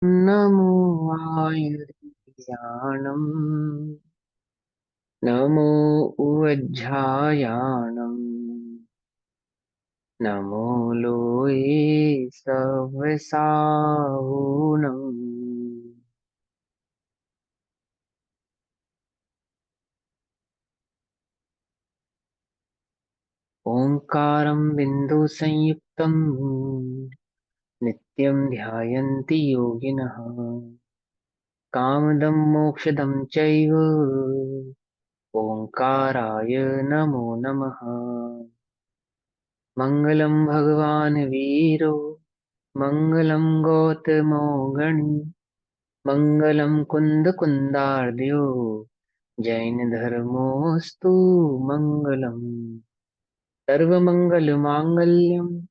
नमो आयुर्याणम् नमो उवज्झायाणम् नमो लोये सवसाहुनम् ओंकारं बिन्दुसंयुक्तं नित्यं ध्यायन्ति योगिनः कामदं मोक्षदं चैव ओंकाराय नमो नमः। मङ्गलं भगवान् वीरो मङ्गलं गौतमो गणी मङ्गलं कुन्दकुन्दार्द्यो जैनधर्मोऽस्तु मङ्गलम्। सर्वमङ्गलमाङ्गल्यं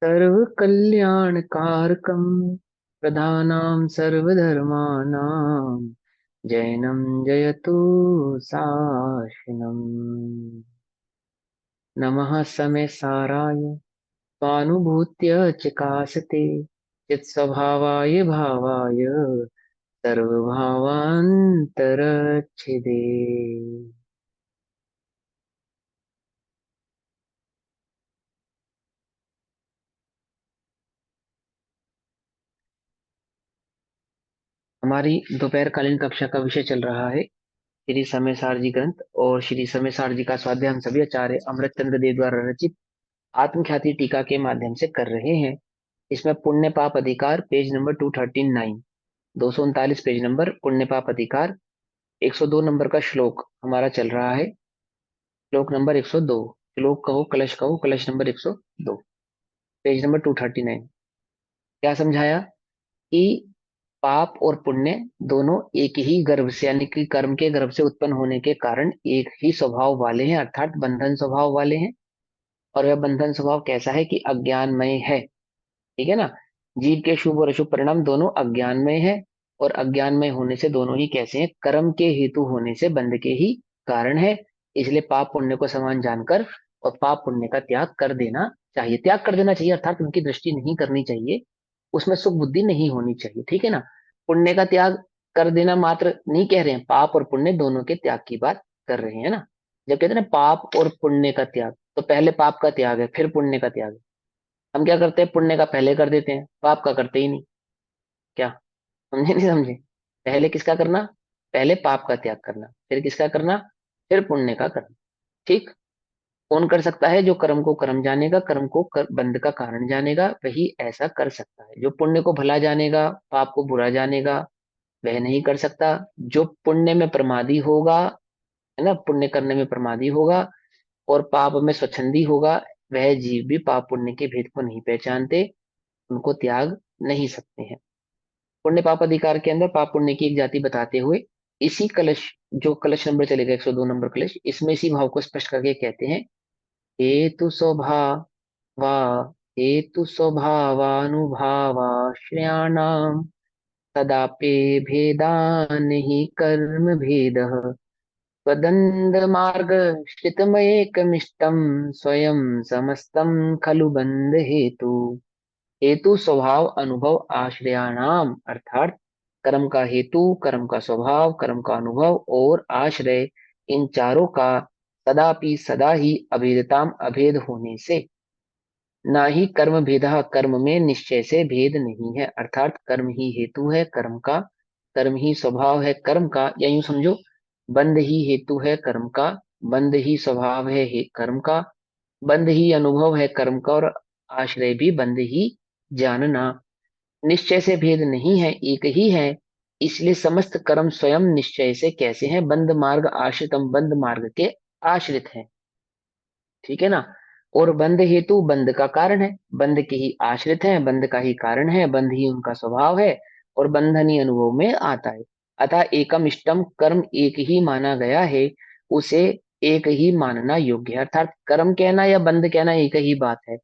सर्वकल्याणकारकं प्रधानां सर्वधर्माणां जैनं जयतु शासनम्। नमः समय साराय स्वानुभूत्य चकासते चित्स्वभावाय भावाय सर्वभावान्तरच्छिदे। हमारी दोपहरकालीन कक्षा का विषय चल रहा है श्री समय सारजी ग्रंथ और श्री समय सारजी का स्वाध्याय हम सभी आचार्य अमृत चंद्र देव द्वारा रचित आत्मख्याति टीका के माध्यम से कर रहे हैं। इसमें पुण्य पाप अधिकार पेज नंबर 239, 239 पेज नंबर पुण्य पाप अधिकार 102 नंबर का श्लोक हमारा चल रहा है। श्लोक नंबर 102, श्लोक कहो कलश नंबर 102, पेज नंबर 239। क्या समझाया कि पाप और पुण्य दोनों एक ही गर्भ से यानी कि कर्म के गर्भ से उत्पन्न होने के कारण एक ही स्वभाव वाले हैं, अर्थात बंधन स्वभाव वाले हैं। और वह बंधन स्वभाव कैसा है कि अज्ञानमय है। ठीक है ना। जीव के शुभ और अशुभ परिणाम दोनों अज्ञानमय है। और अज्ञानमय होने से दोनों ही कैसे हैं, कर्म के हेतु होने से बंध के ही कारण है। इसलिए पाप पुण्य को समान जानकर और पाप पुण्य का त्याग कर देना चाहिए, त्याग कर देना चाहिए अर्थात उनकी दृष्टि नहीं करनी चाहिए, उसमें सुख बुद्धि नहीं होनी चाहिए। ठीक है ना। पुण्य का त्याग कर देना मात्र नहीं कह रहे हैं, पाप और पुण्य दोनों के त्याग की बात कर रहे हैं ना। जब कहते हैं ना पाप और पुण्य का त्याग, तो पहले पाप का त्याग है फिर पुण्य का त्याग है। हम क्या करते हैं, पुण्य का पहले कर देते हैं, पाप का करते ही नहीं। क्या समझे नहीं समझे। पहले किसका करना, पहले पाप का त्याग करना, फिर किसका करना, फिर पुण्य का करना। ठीक। कौन कर सकता है, जो कर्म को कर्म जानेगा, कर्म को बंध का कारण जानेगा, वही ऐसा कर सकता है। जो पुण्य को भला जानेगा, पाप को बुरा जानेगा, वह नहीं कर सकता। जो पुण्य में प्रमादी होगा, है ना, पुण्य करने में प्रमादी होगा और पाप में स्वच्छंदी होगा, वह जीव भी पाप पुण्य के भेद को नहीं पहचानते, उनको त्याग नहीं सकते हैं। पुण्य पाप अधिकार के अंदर पाप पुण्य की एक जाति बताते हुए इसी कलश, जो कलश नंबर चलेगा 102 नंबर कलश, इसमें इसी भाव को स्पष्ट करके कहते हैं, हेतु स्वभाव वा हेतु स्वभावानुभावाश्रयाणाम तदापि भेदान ही कर्म भेदः त्वदन्त मार्ग श्रितमयेकमिष्टम स्वयं समस्तं खलु बंध हेतु। हेतु स्वभाव अनुभव आश्रयाणाम अर्थात कर्म का हेतु, कर्म का स्वभाव, कर्म का अनुभव और आश्रय, इन चारों का सदापि सदा ही अभेदताम अभेद होने से, ना ही कर्म भेद, कर्म में निश्चय से भेद नहीं है। अर्थात कर्म ही हेतु है कर्म का, कर्म ही स्वभाव है कर्म का, या यूं समझो बंध ही हेतु है कर्म का, बंध ही स्वभाव है कर्म का, बंध ही अनुभव है कर्म का और आश्रय भी बंध ही जानना। निश्चय से भेद नहीं है, एक ही है। इसलिए समस्त कर्म स्वयं निश्चय से कैसे हैं, बंध मार्ग आश्रितम, बंध मार्ग के आश्रित हैं। ठीक है ना। और बंध हेतु बंध का कारण है, बंध के ही आश्रित हैं, बंध का ही कारण है, बंध ही उनका स्वभाव है और बंधन ही अनुभव में आता है। अतः एकम इष्टम, कर्म एक ही माना गया है, उसे एक ही मानना योग्य है। अर्थात कर्म कहना या बंध कहना एक ही बात है।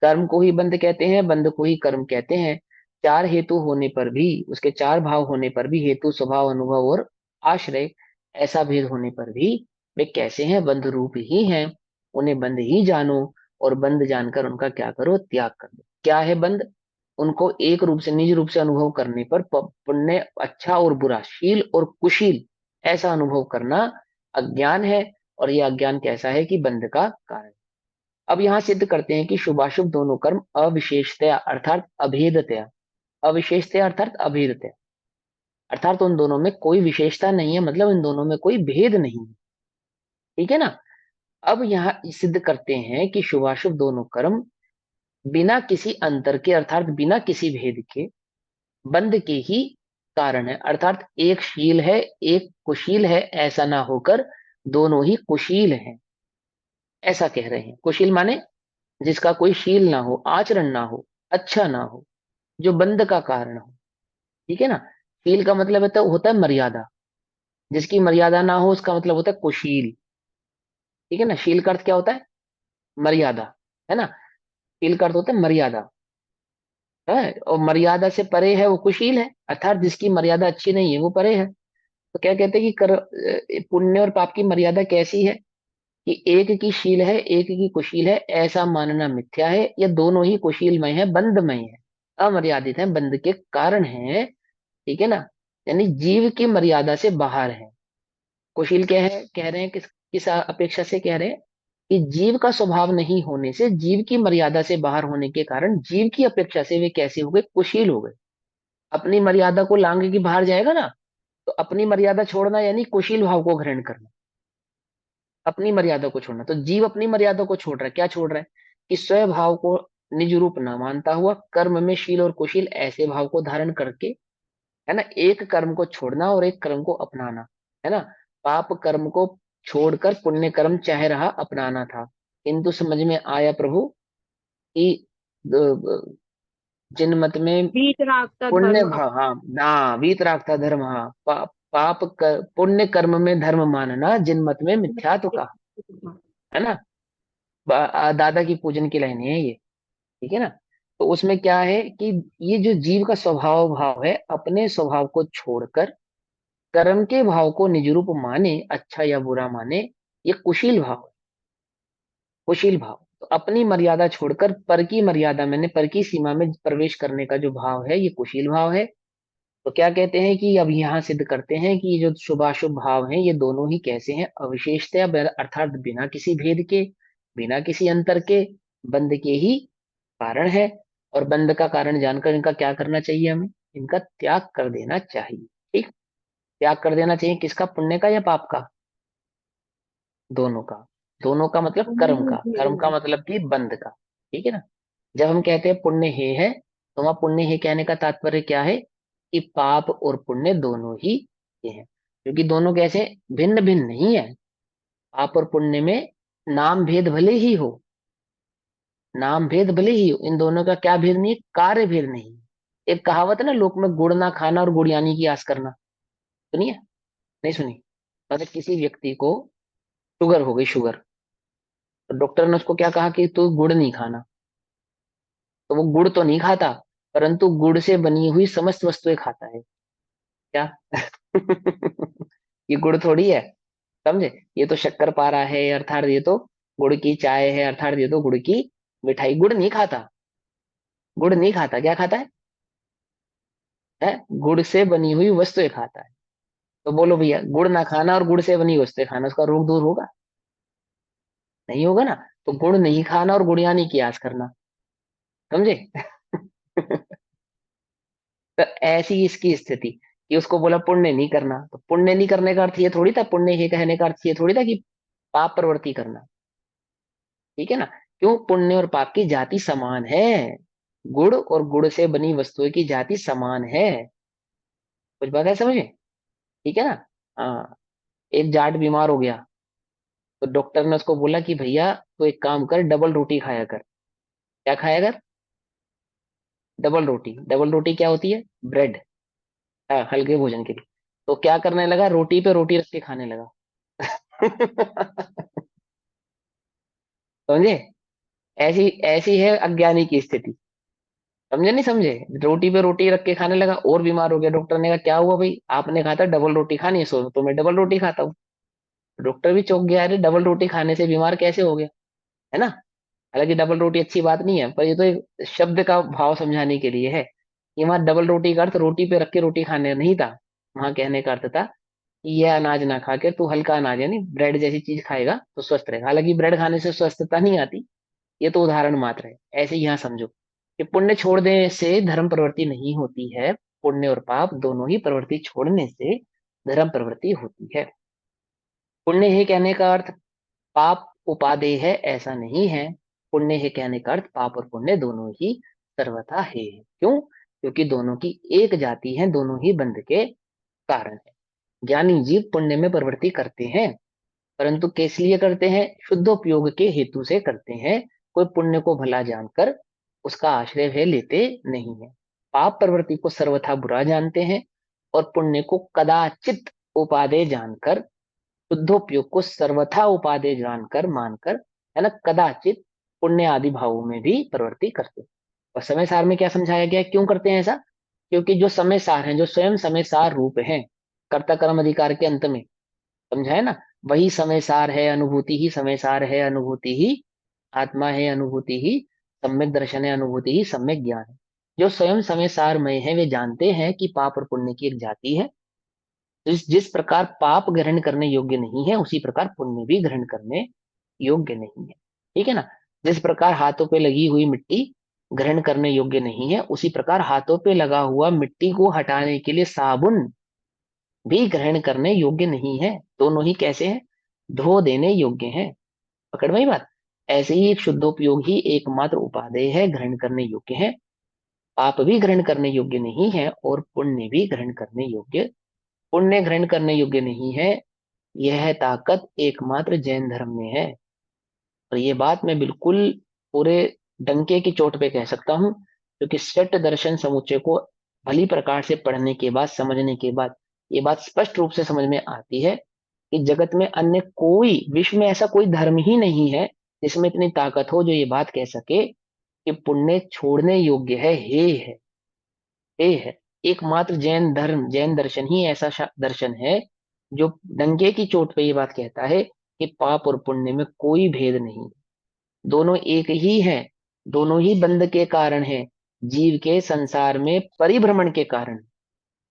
कर्म को ही बंध कहते हैं, बंध को ही कर्म कहते हैं। चार हेतु होने पर भी, उसके चार भाव होने पर भी, हेतु स्वभाव अनुभव और आश्रय, ऐसा भेद होने पर भी वे कैसे हैं, बंध रूप ही हैं। उन्हें बंद ही जानो और बंद जानकर उनका क्या करो, त्याग कर दो। क्या है बंद, उनको एक रूप से निज रूप से अनुभव करने पर पुण्य अच्छा और बुरा, शील और कुशील, ऐसा अनुभव करना अज्ञान है। और यह अज्ञान कैसा है कि बंध का कारण। अब यहां सिद्ध करते हैं कि शुभाशुभ दोनों कर्म अविशेषतया अर्थात अभेदतया, अविशेषतया अर्थात अभेदतया, अर्थात उन दोनों में कोई विशेषता नहीं है, मतलब इन दोनों में कोई भेद नहीं है। ठीक है ना। अब यहाँ सिद्ध करते हैं कि शुभाशुभ दोनों कर्म बिना किसी अंतर के अर्थात बिना किसी भेद के बंध के ही कारण है, अर्थात एक शील है एक कुशील है ऐसा ना होकर दोनों ही कुशील हैं, ऐसा कह रहे हैं। कुशील माने जिसका कोई शील ना हो, आचरण ना हो, अच्छा ना हो, जो बंध का कारण हो। ठीक है ना। शील का मतलब होता है मर्यादा, जिसकी मर्यादा ना हो उसका मतलब होता है कुशील। ठीक है ना। शील का अर्थ क्या होता है? मर्यादा, है ना। शील का अर्थ होता है मर्यादा, है। और मर्यादा से परे है वो कुशील है, अर्थात जिसकी मर्यादा अच्छी नहीं है वो परे है। तो क्या कहते हैं कि पुण्य और पाप की मर्यादा कैसी है कि एक की शील है एक की कुशील है ऐसा मानना मिथ्या है। ये दोनों ही कुशीलमय है, बंधमय है, अमर्यादित है, बंध के कारण है। ठीक है ना। यानी जीव की मर्यादा से बाहर है। कुशील क्या है कह रहे हैं, किस किस अपेक्षा से कह रहे हैं कि जीव का स्वभाव नहीं होने से, जीव की मर्यादा से बाहर होने के कारण जीव की अपेक्षा से वे कैसे हो गए? कुशील हो गए। अपनी मर्यादा को लांग के बाहर जाएगा ना, तो अपनी मर्यादा छोड़ना यानी कुशील भाव को ग्रहण करना। अपनी मर्यादा को छोड़ना, तो जीव अपनी मर्यादा को छोड़ रहा है। क्या छोड़ रहा है? कि स्वयं भाव को निज रूप न मानता हुआ कर्म में शील और कुशील ऐसे भाव को धारण करके, है ना, एक कर्म को छोड़ना और एक कर्म को अपनाना, है ना। पाप कर्म को छोड़कर पुण्य कर्म चाह रहा अपनाना था, किंतु समझ में आया प्रभु कि जिन मत में वीतराग पुण्य धर्म भाव, हाँ ना, वीतरागता धर्म, हाँ, पुण्य कर्म में धर्म मानना जिन मत में मिथ्या तो कहा, है ना। दादा की पूजन की लाइन है ये। ठीक है ना। तो उसमें क्या है कि ये जो जीव का स्वभाव भाव है, अपने स्वभाव को छोड़कर कर्म के भाव को निज रूप माने, अच्छा या बुरा माने, ये कुशील भाव है। कुशील भाव तो अपनी मर्यादा छोड़कर पर की मर्यादा, मैंने पर की सीमा में प्रवेश करने का जो भाव है ये कुशील भाव है। तो क्या कहते हैं कि अब यहाँ सिद्ध करते हैं कि ये जो शुभाशुभ भाव हैं ये दोनों ही कैसे हैं? अविशेषतया अर्थात बिना किसी भेद के, बिना किसी अंतर के, बंध के ही कारण है। और बंध का कारण जानकर इनका क्या करना चाहिए? हमें इनका त्याग कर देना चाहिए। ठीक। त्याग कर देना चाहिए किसका? पुण्य का या पाप का? दोनों का। दोनों का मतलब कर्म का, कर्म का मतलब कि बंध का। ठीक है ना। जब हम कहते हैं पुण्य है तो वहां पुण्य है कहने का तात्पर्य क्या है कि पाप और पुण्य दोनों ही ये हैं, क्योंकि दोनों कैसे भिन्न भिन्न नहीं है। पाप और पुण्य में नाम भेद भले ही हो, नाम भेद भले ही हो, इन दोनों का क्या भेद नहीं है? कार्य भेद नहीं है। एक कहावत है ना लोक में, गुड़ ना खाना और गुड़ियानी की आस करना, सुनिए? नहीं सुनी? मतलब किसी व्यक्ति को शुगर हो गई, शुगर, तो डॉक्टर ने उसको क्या कहा कि तू गुड़ नहीं खाना। तो वो गुड़ तो नहीं खाता, परंतु गुड़ से बनी हुई समस्त वस्तुएं खाता है। क्या? ये गुड़ थोड़ी है, समझे? ये तो शक्कर पारा है, अर्थात ये तो गुड़ की चाय है, अर्थात ये तो गुड़ की मिठाई। गुड़ नहीं खाता, गुड़ नहीं खाता, क्या खाता है? गुड़ से बनी हुई वस्तुएं खाता है। तो बोलो भैया, गुड़ ना खाना और गुड़ से बनी वस्तुएं खाना, उसका रोग दूर होगा? नहीं होगा ना। तो गुड़ नहीं खाना और गुड़ियानी की आस करना, समझे? तो ऐसी इसकी स्थिति कि उसको बोला पुण्य नहीं करना, तो पुण्य नहीं करने का अर्थ ये थोड़ी था, पुण्य ही कहने का अर्थ ये थोड़ी था कि पाप प्रवृत्ति करना। ठीक है ना। क्यों? पुण्य और पाप की जाति समान है, गुड़ और गुड़ से बनी वस्तुएं की जाति समान है। कुछ बात है समझे? ठीक है ना। हाँ। एक जाट बीमार हो गया, तो डॉक्टर ने उसको बोला कि भैया तू एक काम कर, डबल रोटी खाया कर। क्या खाया कर? डबल रोटी। डबल रोटी क्या होती है? ब्रेड। हाँ, हल्के भोजन के लिए। तो क्या करने लगा? रोटी पे रोटी रख के खाने लगा। समझे? ऐसी ऐसी है अज्ञानी की स्थिति। समझे नहीं समझे? रोटी पे रोटी रख के खाने लगा और बीमार हो गया। डॉक्टर ने कहा क्या हुआ भाई? आपने कहा था डबल रोटी खानी है, सो तो मैं डबल रोटी खाता हूँ। डॉक्टर भी चौंक गया, अरे डबल रोटी खाने से बीमार कैसे हो गया, है ना। हालांकि डबल रोटी अच्छी बात नहीं है, पर ये तो एक शब्द का भाव समझाने के लिए है। ये वहां डबल रोटी का अर्थ रोटी पे रख के रोटी खाने नहीं था। वहां कहने का अर्थ था कि यह अनाज ना खा के तू हल्का अनाज यानी ब्रेड जैसी चीज खाएगा तो स्वस्थ रहेगा। हालांकि ब्रेड खाने से स्वस्थता नहीं आती, ये तो उदाहरण मात्र है। ऐसे ही यहाँ समझो कि पुण्य छोड़ने से धर्म प्रवृत्ति नहीं होती है, पुण्य और पाप दोनों ही प्रवृत्ति छोड़ने से धर्म प्रवृत्ति होती है। पुण्य है कहने का अर्थ पाप उपादेय है ऐसा नहीं है। पुण्य है कहने का अर्थ पाप और पुण्य दोनों ही सर्वथा है। क्यों? क्योंकि दोनों की एक जाति है, दोनों ही बंध के कारण है। ज्ञानी जीव पुण्य में प्रवृत्ति करते हैं, परंतु किस लिए करते हैं? शुद्धोपयोग के हेतु से करते हैं। कोई पुण्य को भला जानकर उसका आश्रय है लेते नहीं है। पाप प्रवृत्ति को सर्वथा बुरा जानते हैं और पुण्य को कदाचित उपादेय जानकर, शुद्धोपयोग को सर्वथा उपादेय जानकर मानकर, है ना, कदाचित पुण्य आदि भावों में भी प्रवृत्ति करते हैं। और समय सार में क्या समझाया गया है? क्यों करते हैं ऐसा? क्योंकि जो समय सार है, जो स्वयं समय सार रूप है, कर्ता कर्म अधिकार के अंत में समझा है ना, वही समय सार है, अनुभूति ही समय सार है, अनुभूति ही आत्मा है, अनुभूति ही सम्यक दर्शन है, अनुभूति ही सम्यक ज्ञान है। जो स्वयं समय सारमय है वे जानते हैं कि पाप और पुण्य की एक जाति है। जिस जिस प्रकार पाप ग्रहण करने योग्य नहीं है, उसी प्रकार पुण्य भी ग्रहण करने योग्य नहीं है। ठीक है ना? जिस प्रकार हाथों पे लगी हुई मिट्टी ग्रहण करने योग्य नहीं है, उसी प्रकार हाथों पे लगा हुआ मिट्टी को हटाने के लिए साबुन भी ग्रहण करने योग्य नहीं है। दोनों ही कैसे हैं? धो देने योग्य हैं। पकड़ में ही बात। ऐसे ही एक शुद्धोपयोग ही एकमात्र उपादेय है, ग्रहण करने योग्य है। पाप भी ग्रहण करने योग्य नहीं है और पुण्य भी ग्रहण करने योग्य, पुण्य ग्रहण करने योग्य नहीं है। यह ताकत एकमात्र जैन धर्म में है। और ये बात मैं बिल्कुल पूरे डंके की चोट पे कह सकता हूँ, क्योंकि शट दर्शन समुच्चय को भली प्रकार से पढ़ने के बाद, समझने के बाद ये बात स्पष्ट रूप से समझ में आती है कि जगत में अन्य कोई, विश्व में ऐसा कोई धर्म ही नहीं है जिसमें इतनी ताकत हो जो ये बात कह सके कि पुण्य छोड़ने योग्य है। हे है एकमात्र जैन धर्म, जैन दर्शन ही ऐसा दर्शन है जो डंके की चोट पे ये बात कहता है कि पाप और पुण्य में कोई भेद नहीं, दोनों एक ही हैं, दोनों ही बंध के कारण हैं, जीव के संसार में परिभ्रमण के कारण।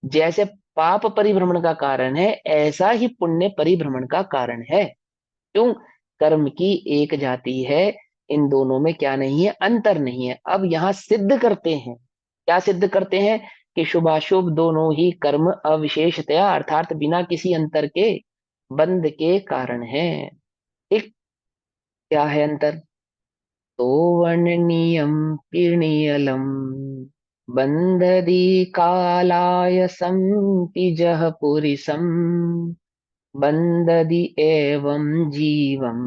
जैसे पाप परिभ्रमण का कारण है, ऐसा ही पुण्य परिभ्रमण का कारण है। क्यों? कर्म की एक जाति है, इन दोनों में क्या नहीं है? अंतर नहीं है। अब यहां सिद्ध करते हैं, क्या सिद्ध करते हैं? कि शुभाशुभ दोनों ही कर्म अविशेषतया अर्थात बिना किसी अंतर के बंध के कारण है। ठीक? क्या है अंतर? तो वर्णनीयम पिर्णीयलम बंददी कालाय संपिजः पुरिसम बंददी एवं जीवम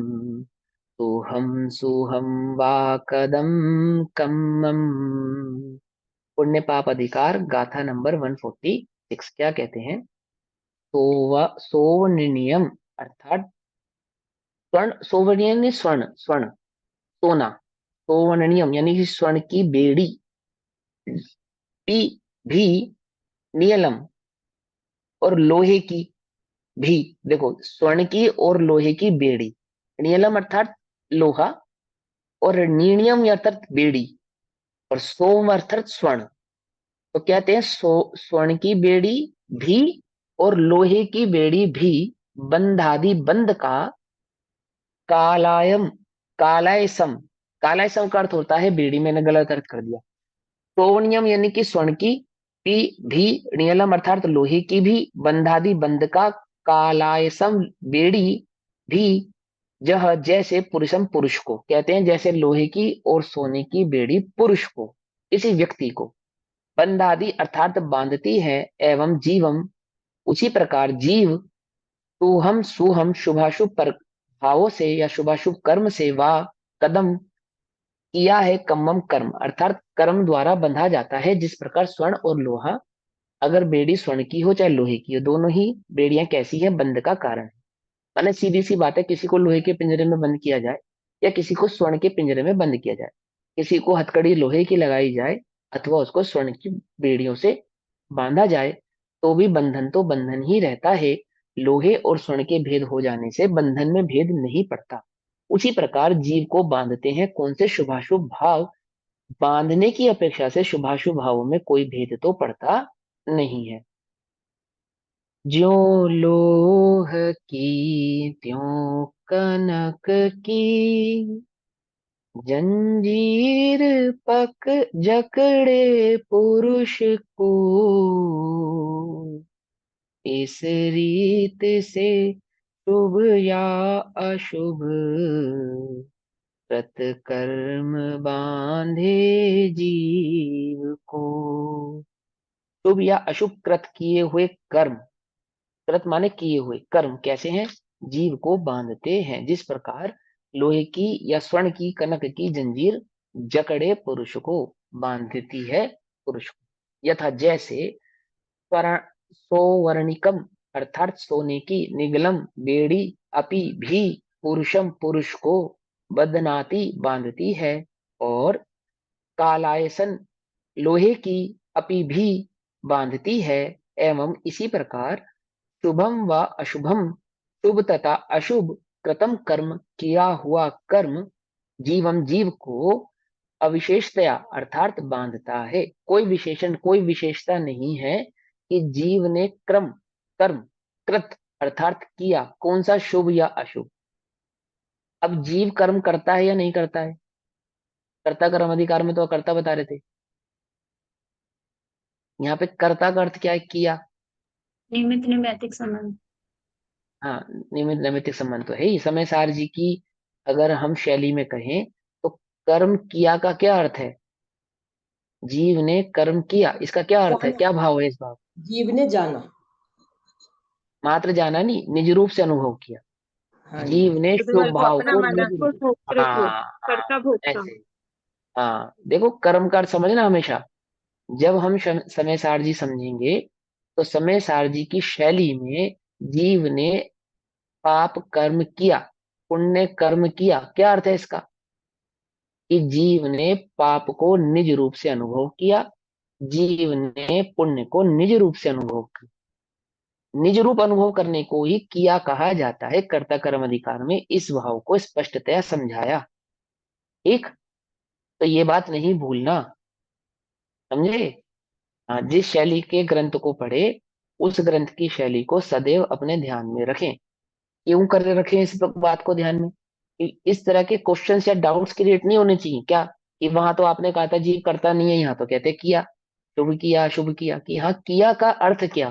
सोहम सोहम वा कदम कम्मम। पुण्य पाप अधिकार गाथा नंबर 146 क्या कहते हैं? सोवनियम अर्थात स्वर्ण, सोवनियम ने स्वर्ण, स्वर्ण सोना, सोवनियम यानी कि स्वर्ण की बेड़ी, पी भी नियलम और लोहे की भी। देखो स्वर्ण की और लोहे की बेड़ी, नियलम अर्थात लोहा और नीणियम अर्थात बेड़ी और सोम अर्थात स्वर्ण। तो कहते हैं स्वर्ण की बेड़ी भी और लोहे की बेड़ी भी बंधादि बंध का कालायम, कालायसम, कालायसम का अर्थ होता है बेड़ी, मैंने गलत अर्थ कर दिया। सोवनियम यानी कि स्वर्ण की, पी भी नियलम अर्थात लोहे की भी, बंधादि बंध का कालायसम बेड़ी भी, जह जैसे पुरुषम पुरुष को कहते हैं, जैसे लोहे की और सोने की बेड़ी पुरुष को, किसी व्यक्ति को बंधादि अर्थात बांधती है, एवं जीवम उसी प्रकार जीव सुहम सुहम शुभाशुभ पर भावों से या शुभाशुभ कर्म से वा कदम किया है कम्मम कर्म अर्थात कर्म द्वारा बंधा जाता है। जिस प्रकार स्वर्ण और लोहा, अगर बेड़ी स्वर्ण की हो चाहे लोहे की हो, दोनों ही बेड़ियां कैसी है? बंध का कारण है। माने सीधी सी बात है, किसी को लोहे के पिंजरे में बंद किया जाए या किसी को स्वर्ण के पिंजरे में बंद किया जाए, किसी को हथकड़ी लोहे की लगाई जाए अथवा उसको स्वर्ण की बेड़ियों से बांधा जाए, तो भी बंधन तो बंधन ही रहता है। लोहे और स्वर्ण के भेद हो जाने से बंधन में भेद नहीं पड़ता। उसी प्रकार जीव को बांधते हैं कौन से शुभाशुभ भाव। बांधने की अपेक्षा से शुभाशुभ भावों में कोई भेद तो पड़ता नहीं है। ज्यों लोह की त्यों कनक की, जंजीर पक जकड़े पुरुष को, इस रीत से शुभ या अशुभ कृतकर्म बांधे जीव को। शुभ या अशुभ कृत किए हुए कर्म, कृत माने किए हुए कर्म कैसे हैं, जीव को बांधते हैं। जिस प्रकार लोहे की या स्वर्ण की कनक की जंजीर जकड़े पुरुष को बांधती है पुरुष को, यथा जैसे सोवर्णिकम अर्थात सोने की निगलम बेड़ी अपि भी पुरुषम पुरुष को बदनाती बांधती है। और कालायसन लोहे की अपि भी बांधती है। एवं इसी प्रकार शुभम व अशुभम, शुभ तथा अशुभ कृतम कर्म किया हुआ कर्म जीवम जीव को अविशेषतया अर्थात बांधता है। कोई विशेषण कोई विशेषता नहीं है कि जीव ने क्रम कर्म कृत अर्थात किया कौन सा शुभ या अशुभ। अब जीव कर्म करता है या नहीं करता है, कर्ता कर्म अधिकार में तो कर्ता बता रहे थे, यहाँ पे कर्ता का अर्थ क्या है, किया। निमित्त निमित्तिक संबंध। हाँ, निमित्त नैमित्तिक संबंध तो है ही। समय सार जी की अगर हम शैली में कहें तो कर्म किया का क्या अर्थ है, जीव ने कर्म किया, इसका क्या अर्थ है, जाना, क्या भाव है इस भाव। जीव ने जाना। मात्र जाना नहीं, निज रूप से अनुभव किया। हाँ जी। जीव ने बुद्धबल शुभ को भाव अपना को माना, निज को रूप। भोक्तृत्व, हाँ हाँ, कर्ता भोक्ता। ऐसे। हाँ देखो, कर्म का अर्थ समझना हमेशा। जब हम समय सारजी समझेंगे तो समय सारजी की शैली में जीव ने पाप कर्म किया, पुण्य कर्म किया, क्या अर्थ है इसका, कि जीव ने पाप को निज रूप से अनुभव किया, जीव ने पुण्य को निज रूप से अनुभव किया। निज रूप अनुभव करने को ही किया कहा जाता है। कर्ता कर्म अधिकार में इस भाव को स्पष्टतया समझाया। ठीक, तो ये बात नहीं भूलना, समझे। हाँ, जिस शैली के ग्रंथ को पढ़े उस ग्रंथ की शैली को सदैव अपने ध्यान में रखें। क्यों कर रखें इस बात को ध्यान में, कि इस तरह के क्वेश्चंस या डाउट्स क्रिएट नहीं होने चाहिए क्या, कि वहां तो आपने कहा था जीव करता नहीं है, यहाँ तो कहते किया, शुभ किया अशुभ किया, कि हाँ किया का अर्थ क्या,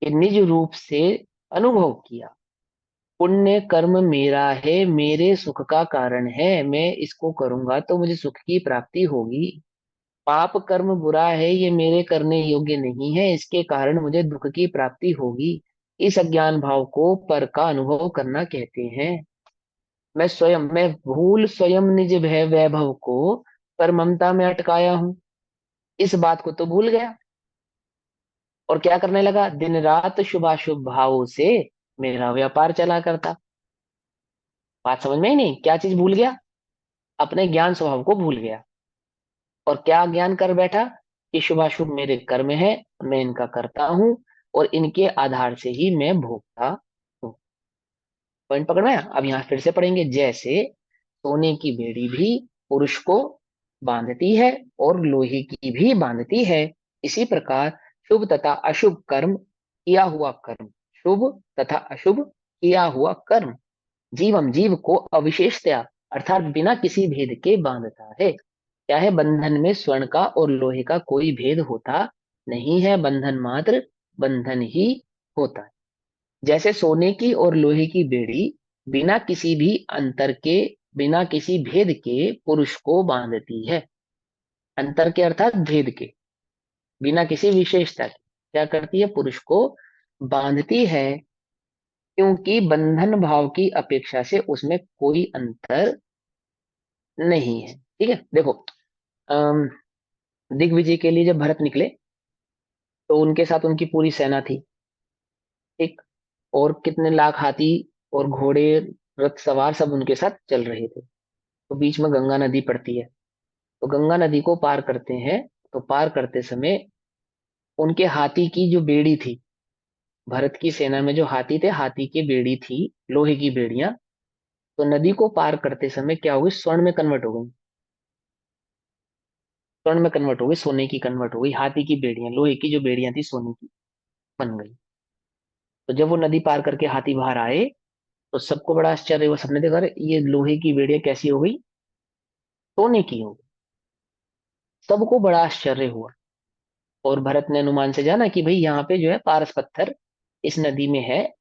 कि निज रूप से अनुभव किया। पुण्य कर्म मेरा है, मेरे सुख का कारण है, मैं इसको करूंगा तो मुझे सुख की प्राप्ति होगी। पाप कर्म बुरा है, ये मेरे करने योग्य नहीं है, इसके कारण मुझे दुख की प्राप्ति होगी। इस अज्ञान भाव को पर का अनुभव करना कहते हैं। मैं भूल स्वयं निज भय वैभव को पर ममता में अटकाया हूं, इस बात को तो भूल गया और क्या करने लगा, दिन रात शुभाशुभ भावों से मेरा व्यापार चला करता। बात समझ में ही नहीं, क्या चीज भूल गया, अपने ज्ञान स्वभाव को भूल गया। और क्या ज्ञान कर बैठा, कि शुभाशुभ मेरे कर्म है, मैं इनका करता हूं और इनके आधार से ही मैं भोगता हूं। पॉइंट पकड़ में आया? अब यहाँ फिर से पढ़ेंगे। जैसे सोने की बेड़ी भी पुरुष को बांधती है और लोहे की भी बांधती है, इसी प्रकार शुभ तथा अशुभ कर्म किया हुआ कर्म, शुभ तथा अशुभ किया हुआ कर्म जीवम जीव को अविशेषतया अर्थात बिना किसी भेद के बांधता है। क्या है, बंधन में स्वर्ण का और लोहे का कोई भेद होता नहीं है, बंधन मात्र बंधन ही होता है। जैसे सोने की और लोहे की बेड़ी बिना किसी भी अंतर के, बिना किसी भेद के पुरुष को बांधती है। अंतर के अर्थात भेद के, बिना किसी विशेषता के क्या करती है, पुरुष को बांधती है, क्योंकि बंधन भाव की अपेक्षा से उसमें कोई अंतर नहीं है। ठीक है, देखो, अम, दिग्विजय के लिए जब भरत निकले तो उनके साथ उनकी पूरी सेना थी। ठीक, और कितने लाख हाथी और घोड़े रथ सवार सब उनके साथ चल रहे थे। तो बीच में गंगा नदी पड़ती है, तो गंगा नदी को पार करते हैं। तो पार करते समय उनके हाथी की जो बेड़ी थी, भरत की सेना में जो हाथी थे, हाथी की बेड़ी थी, लोहे की बेड़ियां, तो नदी को पार करते समय क्या हो गई, स्वर्ण में कन्वर्ट हो गई, स्वर्ण में कन्वर्ट हो गई, सोने की कन्वर्ट हो गई। हाथी की बेड़ियां, लोहे की जो बेड़ियां थी सोने की बन गई। तो जब वो नदी पार करके हाथी बाहर आए तो सबको बड़ा आश्चर्य हुआ, सबने देखा अरे ये लोहे की बेड़ियां कैसी हो गई, सोने की हो गई। सबको बड़ा आश्चर्य हुआ। और भरत ने अनुमान से जाना कि भाई यहाँ पे जो है पारस पत्थर इस नदी में है,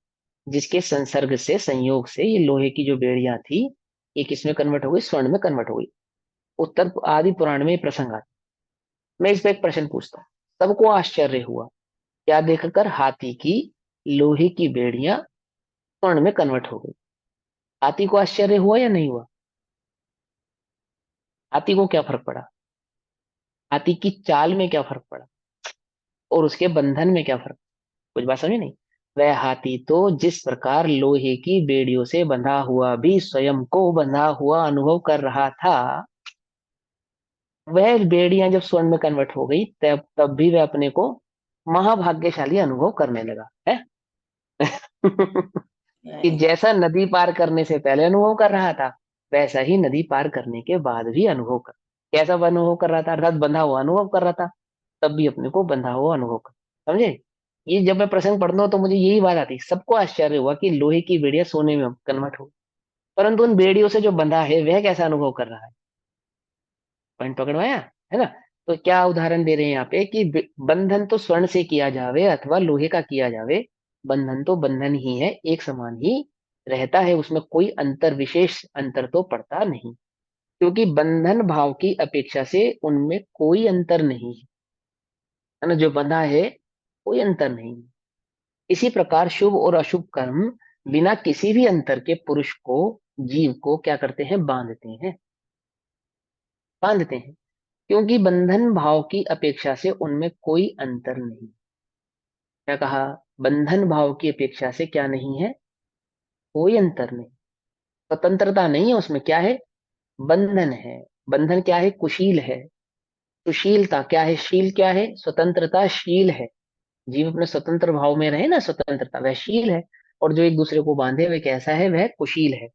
जिसके संसर्ग से, संयोग से ये लोहे की जो बेड़ियां थी ये किसमें कन्वर्ट हो गई, स्वर्ण में कन्वर्ट हो गई। उत्तर आदि पुराण में ये प्रसंग आता है। मैं इस पे एक प्रश्न पूछता हूँ। सबको आश्चर्य हुआ क्या देखकर, हाथी की लोहे की बेड़ियां स्वर्ण में कन्वर्ट हो गई। हाथी को आश्चर्य हुआ या नहीं हुआ? हाथी को क्या फर्क पड़ा, हाथी की चाल में क्या फर्क पड़ा, और उसके बंधन में क्या फर्क? कुछ बात समझे नहीं? वह हाथी तो जिस प्रकार लोहे की बेड़ियों से बंधा हुआ भी स्वयं को बंधा हुआ अनुभव कर रहा था, वह बेड़ियां जब स्वर्ण में कन्वर्ट हो गई तब तब भी वह अपने को महाभाग्यशाली अनुभव करने लगा है। कि नहीं। जैसा नदी पार करने से पहले अनुभव कर रहा था, वैसा ही नदी पार करने के बाद भी अनुभव कर, कैसा अनुभव कर रहा था, रथ बंधा हुआ अनुभव कर रहा था, तब भी अपने को बंधा हुआ अनुभव कर, समझे? ये जब मैं प्रसंग पढ़ता हूँ तो मुझे यही बात आती, सबको आश्चर्य हुआ कि लोहे की बेड़ियां सोने में कन्वर्ट हो, परंतु उन बेड़ियों से जो बंधा है वह कैसा अनुभव कर रहा है। पॉइंट पकड़ में आया है ना? तो क्या उदाहरण दे रहे हैं यहाँ पे कि बंधन तो स्वर्ण से किया जावे अथवा लोहे का किया जावे, बंधन तो बंधन ही है, एक समान ही रहता है, उसमें कोई अंतर, विशेष अंतर तो पड़ता नहीं, क्योंकि बंधन भाव की अपेक्षा से उनमें कोई अंतर नहीं है ना, जो बंधा है कोई अंतर नहीं। इसी प्रकार शुभ और अशुभ कर्म बिना किसी भी अंतर के पुरुष को, जीव को क्या करते हैं, बांधते हैं, बांधते हैं, क्योंकि बंधन भाव की अपेक्षा से उनमें कोई अंतर नहीं। क्या कहा? बंधन भाव की अपेक्षा से क्या नहीं है, कोई अंतर नहीं, स्वतंत्रता नहीं है उसमें, क्या है, बंधन है। बंधन क्या है, कुशील है। सुशीलता क्या है, शील क्या है, स्वतंत्रता शील है। जीव अपने स्वतंत्र भाव में रहे ना, स्वतंत्रता वह शील है। और जो एक दूसरे को बांधे हुए कैसा है, वह कुशील है।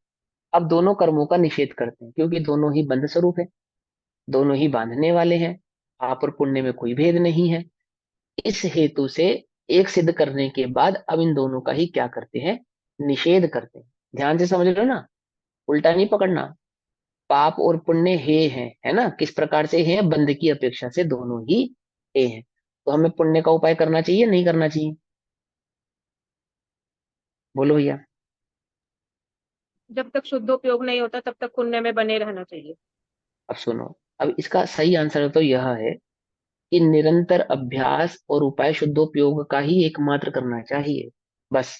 अब दोनों कर्मों का निषेध करते हैं क्योंकि दोनों ही बंध स्वरूप है, दोनों ही बांधने वाले हैं, पाप और पुण्य में कोई भेद नहीं है। इस हेतु से एक सिद्ध करने के बाद अब इन दोनों का ही क्या करते हैं, निषेध करते हैं। ध्यान से समझ लो ना, उल्टा नहीं पकड़ना। पाप और पुण्य हे हैं, है ना, किस प्रकार से है, बंध की अपेक्षा से दोनों ही हे हैं। तो हमें पुण्य का उपाय करना चाहिए नहीं करना चाहिए, बोलो भैया। जब तक शुद्धोपयोग नहीं होता तब तक पुण्य में बने रहना चाहिए। अब सुनो, अब इसका सही आंसर तो यह है कि निरंतर अभ्यास और उपाय शुद्धोपयोग का ही एकमात्र करना चाहिए, बस।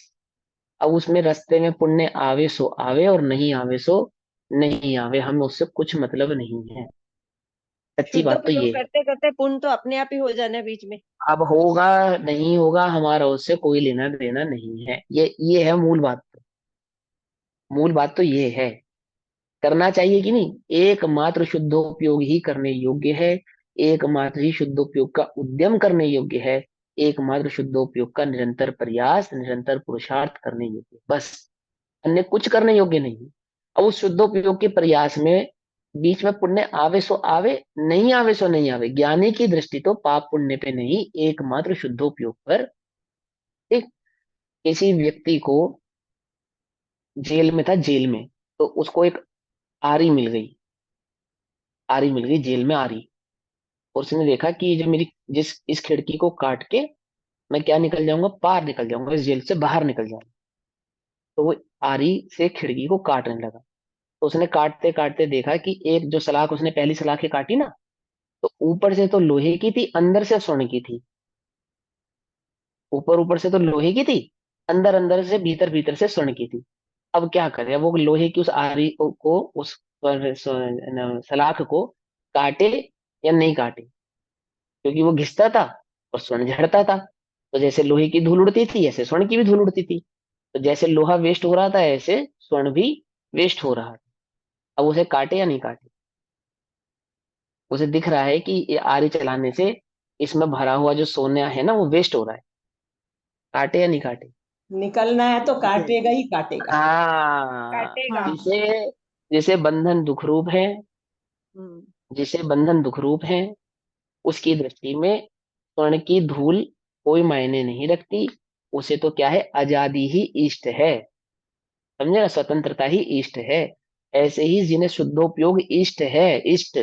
अब उसमें रास्ते में पुण्य आवे सो आवे और नहीं आवे सो नहीं आवे, हमें उससे कुछ मतलब नहीं है। सच्ची बात तो शुद्धोपयोग ये है। करते करते पुण्य तो अपने आप ही हो जाना है बीच में। अब होगा नहीं होगा हमारा उससे कोई लेना देना नहीं है, ये है मूल बात। मूल बात तो ये है, करना चाहिए कि नहीं, एकमात्र शुद्धोपयोग ही करने योग्य है, एकमात्र ही शुद्धोपयोग का उद्यम करने योग्य है, एकमात्र शुद्धोपयोग का निरंतर प्रयास, निरंतर पुरुषार्थ करने योग्य है, बस। अन्य कुछ करने योग्य नहीं। अब उस शुद्धोपयोग के प्रयास में बीच में पुण्य आवे सो आवे, नहीं आवे सो नहीं आवे, ज्ञानी की दृष्टि तो पाप पुण्य पे नहीं, एकमात्र शुद्धोपयोग पर। ठीक। किसी व्यक्ति को जेल में था, जेल में, तो उसको एक आरी मिल गई, आरी मिल गई जेल में आरी। और उसने देखा कि जो मेरी, जिस इस खिड़की को काट के मैं क्या निकल जाऊंगा, पार निकल जाऊंगा, इस जेल से बाहर निकल जाऊंगा। तो वो आरी से खिड़की को काटने लगा। तो उसने काटते काटते देखा कि एक जो सलाख उसने पहली सलाख ही काटी ना, तो ऊपर से तो लोहे की थी, अंदर से स्वर्ण की थी। ऊपर ऊपर से तो लोहे की थी, अंदर अंदर से, भीतर भीतर से स्वर्ण की थी। अब क्या करे, वो लोहे की उस आरी को उस सलाख को काटे या नहीं काटे, क्योंकि वो घिसता था और स्वर्ण झड़ता था। तो जैसे लोहे की धूल उड़ती थी ऐसे स्वर्ण की भी धूल उड़ती थी। तो जैसे लोहा वेस्ट हो रहा था ऐसे स्वर्ण भी वेस्ट हो रहा था। अब उसे काटे या नहीं काटे? उसे दिख रहा है कि ये आरी चलाने से इसमें भरा हुआ जो सोना है ना वो वेस्ट हो रहा है, काटे या नहीं काटे? निकलना है तो ठीक है। काटेगा ही काटेगा। हाँ, काटेगा। हाँ। जिसे जिसे बंधन दुख रूप है, हम्म। जिसे बंधन दुख रूप है, उसकी दृष्टि में स्वर्ण की धूल कोई मायने नहीं रखती। उसे तो क्या है, आजादी ही इष्ट है। समझे ना, स्वतंत्रता ही इष्ट है। ऐसे ही जिन्हें शुद्धोपयोग इष्ट है, इष्ट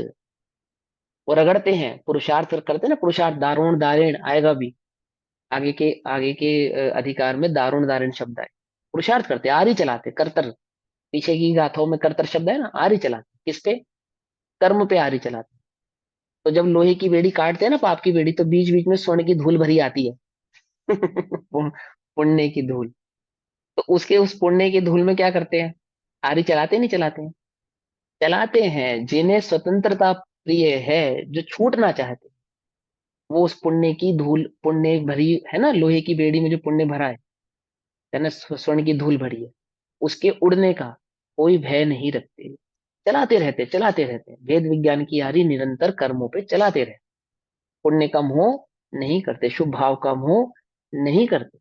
वो रगड़ते हैं, पुरुषार्थ करते हैं ना, पुरुषार्थ दारुण दारिण आएगा भी, आगे के अधिकार में दारुण दारिण शब्द आए। पुरुषार्थ करते, आरी चलाते, कर्तर, पीछे की गाथाओं में कर्तर शब्द है ना, आरी चलाते किस पे, कर्म पे आरी चलाते। तो जब लोहे की बेड़ी काटते हैं ना, पाप की बेड़ी, तो बीच बीच में स्वर्ण की धूल भरी आती है। पुण्य की धूल। तो उसके उस पुण्य की धूल में क्या करते हैं, आरी चलाते नहीं चलाते हैं, चलाते हैं। जिन्हें स्वतंत्रता प्रिय है, जो छूटना चाहते, वो उस पुण्य की धूल, पुण्य भरी है ना, लोहे की बेड़ी में जो पुण्य भरा है ना, स्वर्ण की धूल भरी है, उसके उड़ने का कोई भय नहीं रखते। चलाते रहते, वेद विज्ञान की यारी निरंतर कर्मों पे चलाते रहते। पुण्य का मोह नहीं करते, शुभ भाव का मोह नहीं करते।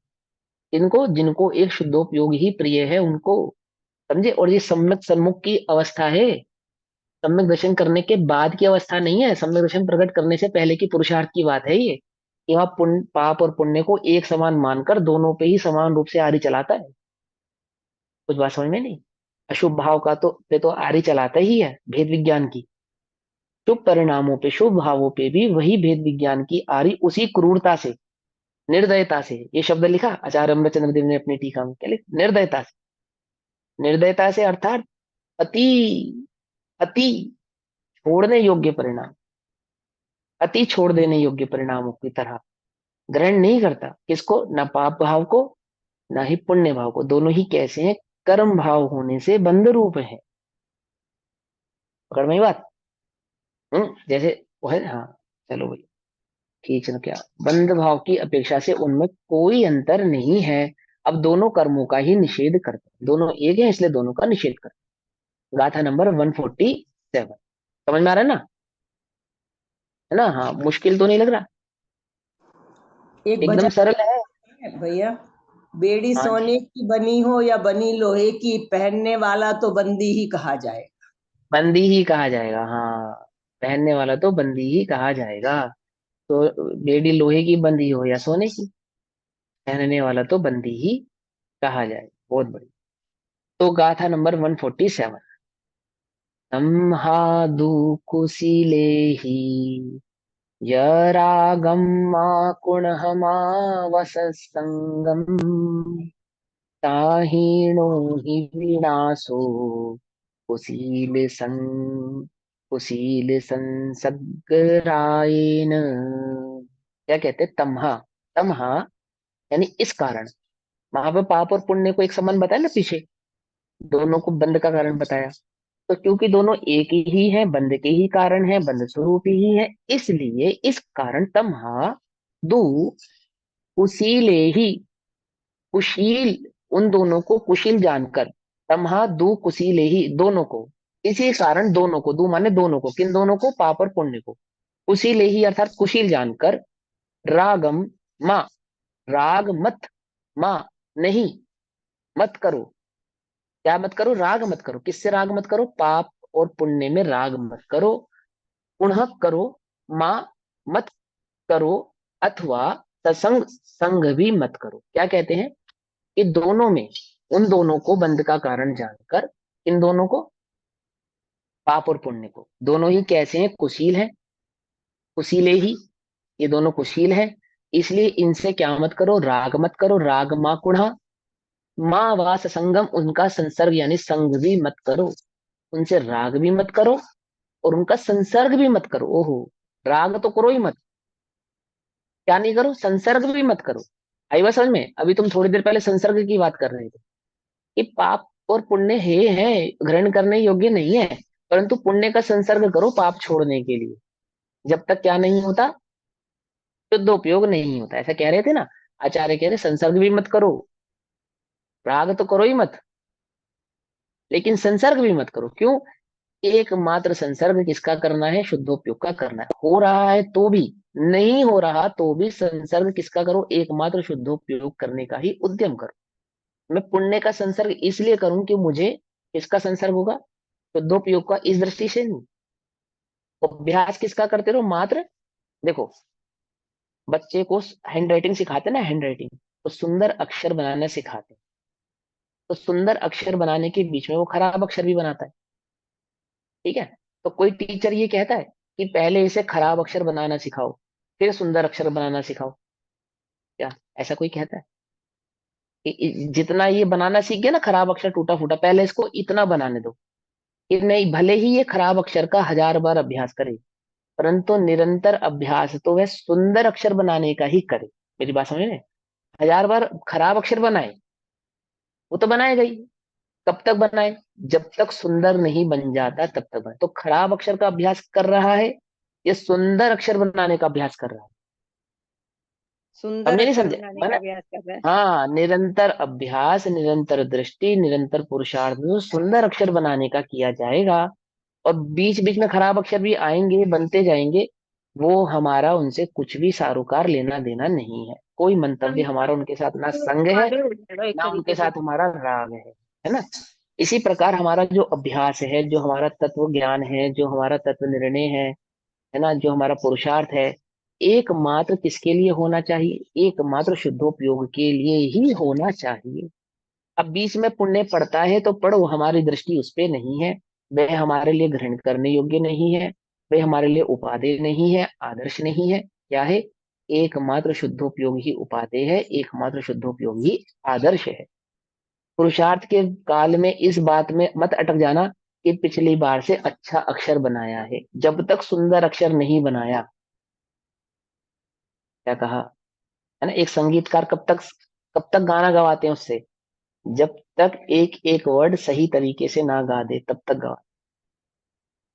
इनको, जिनको एक शुद्धोपयोग ही प्रिय है उनको, समझे। और ये सम्यक सन्मुख की अवस्था है, सम्यक दर्शन करने के बाद की अवस्था नहीं है, सम्यक दर्शन प्रकट करने से पहले की पुरुषार्थ की बात है ये, कि वह पुण्य, पाप और पुण्य को एक समान मानकर दोनों पे ही समान रूप से आरी चलाता है। कुछ बात समझ में नहीं। अशुभ भाव का तो पे तो आरी चलाता ही है भेद विज्ञान की, शुभ परिणामों पे, शुभ भावों पे भी वही भेद विज्ञान की आरी, उसी क्रूरता से, निर्दयता से, ये शब्द लिखा आचार्य अमृतचंद्र देव ने अपनी टीका में, क्या लिखा, निर्दयता से। निर्दयता से अर्थात अति, अति छोड़ने योग्य परिणाम, अति छोड़ देने योग्य परिणामों की तरह ग्रहण नहीं करता। किसको, ना पाप भाव को, ना ही पुण्य भाव को, दोनों ही कैसे हैं, कर्म भाव होने से बंध रूप है। पकड़ में आई बात। जैसे वो है, हाँ, चलो भाई, खींचना क्या, बंध भाव की अपेक्षा से उनमें कोई अंतर नहीं है। अब दोनों कर्मों का ही निषेध करते हैं, दोनों एक है इसलिए दोनों का निषेध करते हैं। गाथा नंबर 147, समझ में आ रहा है ना, हाँ, मुश्किल तो नहीं लग रहा, एक एकदम भजन सरल है। है भैया। बेड़ी हाँ जी, सोने की बनी हो या बनी लोहे की, पहनने वाला तो बंदी ही कहा जाए। बंदी ही कहा जाएगा, हाँ, पहनने वाला तो बंदी ही कहा जाएगा। तो बेड़ी लोहे की बंदी हो या सोने की, पहनने वाला तो बंदी ही कहा जाएगा। बहुत बढ़िया। तो गाथा नंबर 147, संहादु कुशीलेहि यरागम कुणहमावसंगम, ताहीनो हि विनाशो कुशील सं कुशील संसर्गरायेन। क्या कहते, तमहा, तमहा यानी इस कारण, वहां पर पाप और पुण्य को एक समान बताया ना पीछे, दोनों को बंध का कारण बताया। तो क्योंकि दोनों एक ही है, बंध के ही कारण है, बंध स्वरूप ही है, इसलिए इस कारण तमहा दु कुशीले ही, कुशील, उन दोनों को कुशील जानकर, तमहा दु कुशीले ही, दोनों को, इसी कारण दोनों को, दु माने दोनों को, किन दोनों को, पाप और पुण्य को, कुशीले ही अर्थात कुशील जानकर, रागम माँ, राग मत, माँ नहीं, मत करो। क्या मत करो, राग मत करो। किससे राग मत करो, पाप और पुण्य में राग मत करो। पुनः करो, माँ मत करो, अथवा सत्संग, संग भी मत करो। क्या कहते हैं कि दोनों में, उन दोनों को बंध का कारण जानकर, इन दोनों को, पाप और पुण्य को, दोनों ही कैसे हैं, कुशील है, कुशीले ही, ये दोनों कुशील है, इसलिए इनसे क्या मत करो, राग मत करो। राग माँ कुढ़ा, माँ वास संगम, उनका संसर्ग यानी संग भी मत करो। उनसे राग भी मत करो और उनका संसर्ग भी मत करो। ओहो, राग तो करो ही मत, क्या नहीं करो, संसर्ग भी मत करो। आई बात समझ में। अभी तुम थोड़ी देर पहले संसर्ग की बात कर रहे थे कि पाप और पुण्य है ग्रहण करने योग्य नहीं है, परंतु पुण्य का संसर्ग करो पाप छोड़ने के लिए, जब तक क्या नहीं होता, शुद्ध उपयोग नहीं होता, ऐसा कह रहे थे ना आचार्य, कह रहे संसर्ग भी मत करो, राग तो करो ही मत, लेकिन संसर्ग भी मत करो। क्यों, एकमात्र संसर्ग किसका करना है, शुद्धोपयोग का करना है। हो रहा है तो भी, नहीं हो रहा तो भी संसर्ग किसका करो, एकमात्र शुद्धोपयोग करने का ही उद्यम करो। मैं पुण्य का संसर्ग इसलिए करूं कि मुझे किसका संसर्ग होगा, शुद्धोपयोग का, इस दृष्टि से नहीं। अभ्यास किसका करते रहो, मात्र देखो, बच्चे को हैंड राइटिंग सिखाते ना, हैंड राइटिंग, तो सुंदर अक्षर बनाना सिखाते, तो सुंदर अक्षर बनाने के बीच में वो खराब अक्षर भी बनाता है। ठीक है, तो कोई टीचर ये कहता है कि पहले इसे खराब अक्षर बनाना सिखाओ, फिर सुंदर अक्षर बनाना सिखाओ? क्या ऐसा कोई कहता है कि जितना ये बनाना सीख गया ना खराब अक्षर टूटा फूटा, पहले इसको इतना बनाने दो? कि नहीं, भले ही ये खराब अक्षर का 1000 बार अभ्यास करे, परंतु निरंतर अभ्यास तो वह सुंदर अक्षर बनाने का ही करे। मेरी बात समझ रहे हैं? 1000 बार खराब अक्षर बनाए, वो तो बनाएगा ही। कब तक बनाए? जब तक सुंदर नहीं बन जाता तब तक बनाए। तो खराब अक्षर का अभ्यास कर रहा है, ये सुंदर अक्षर बनाने का अभ्यास कर रहा है? सुंदर समझे नहीं अक्षर समझे बनाने का मैंने? अभ्यास कर रहा है। हाँ, निरंतर अभ्यास, निरंतर दृष्टि, निरंतर पुरुषार्थ जो सुंदर अक्षर बनाने का किया जाएगा, और बीच बीच में खराब अक्षर भी आएंगे, बनते जाएंगे, वो हमारा उनसे कुछ भी सारोकार लेना देना नहीं है। कोई मंतव्य हमारा उनके साथ ना संग है, एक ना उनके तरीके से। साथ हमारा राग है ना? इसी प्रकार हमारा जो अभ्यास है, जो हमारा तत्व ज्ञान है, जो हमारा तत्व निर्णय है ना, जो हमारा पुरुषार्थ है, एकमात्र किसके लिए होना चाहिए? एकमात्र शुद्धोपयोग के लिए ही होना चाहिए। अब बीच में पुण्य पड़ता है तो पढ़ो, हमारी दृष्टि उस पे नहीं है, वह हमारे लिए ग्रहण करने योग्य नहीं है, वह हमारे लिए उपादेय नहीं है, आदर्श नहीं है। क्या है? एकमात्र शुद्धोपयोग ही उपादेय है, एकमात्र शुद्धोपयोग ही आदर्श है। पुरुषार्थ के काल में इस बात में मत अटक जाना कि पिछली बार से अच्छा अक्षर बनाया है। जब तक सुंदर अक्षर नहीं बनाया, क्या कहा है ना, एक संगीतकार कब तक गाना गवाते हैं उससे? जब तक एक एक वर्ड सही तरीके से ना गा दे तब तक गवा।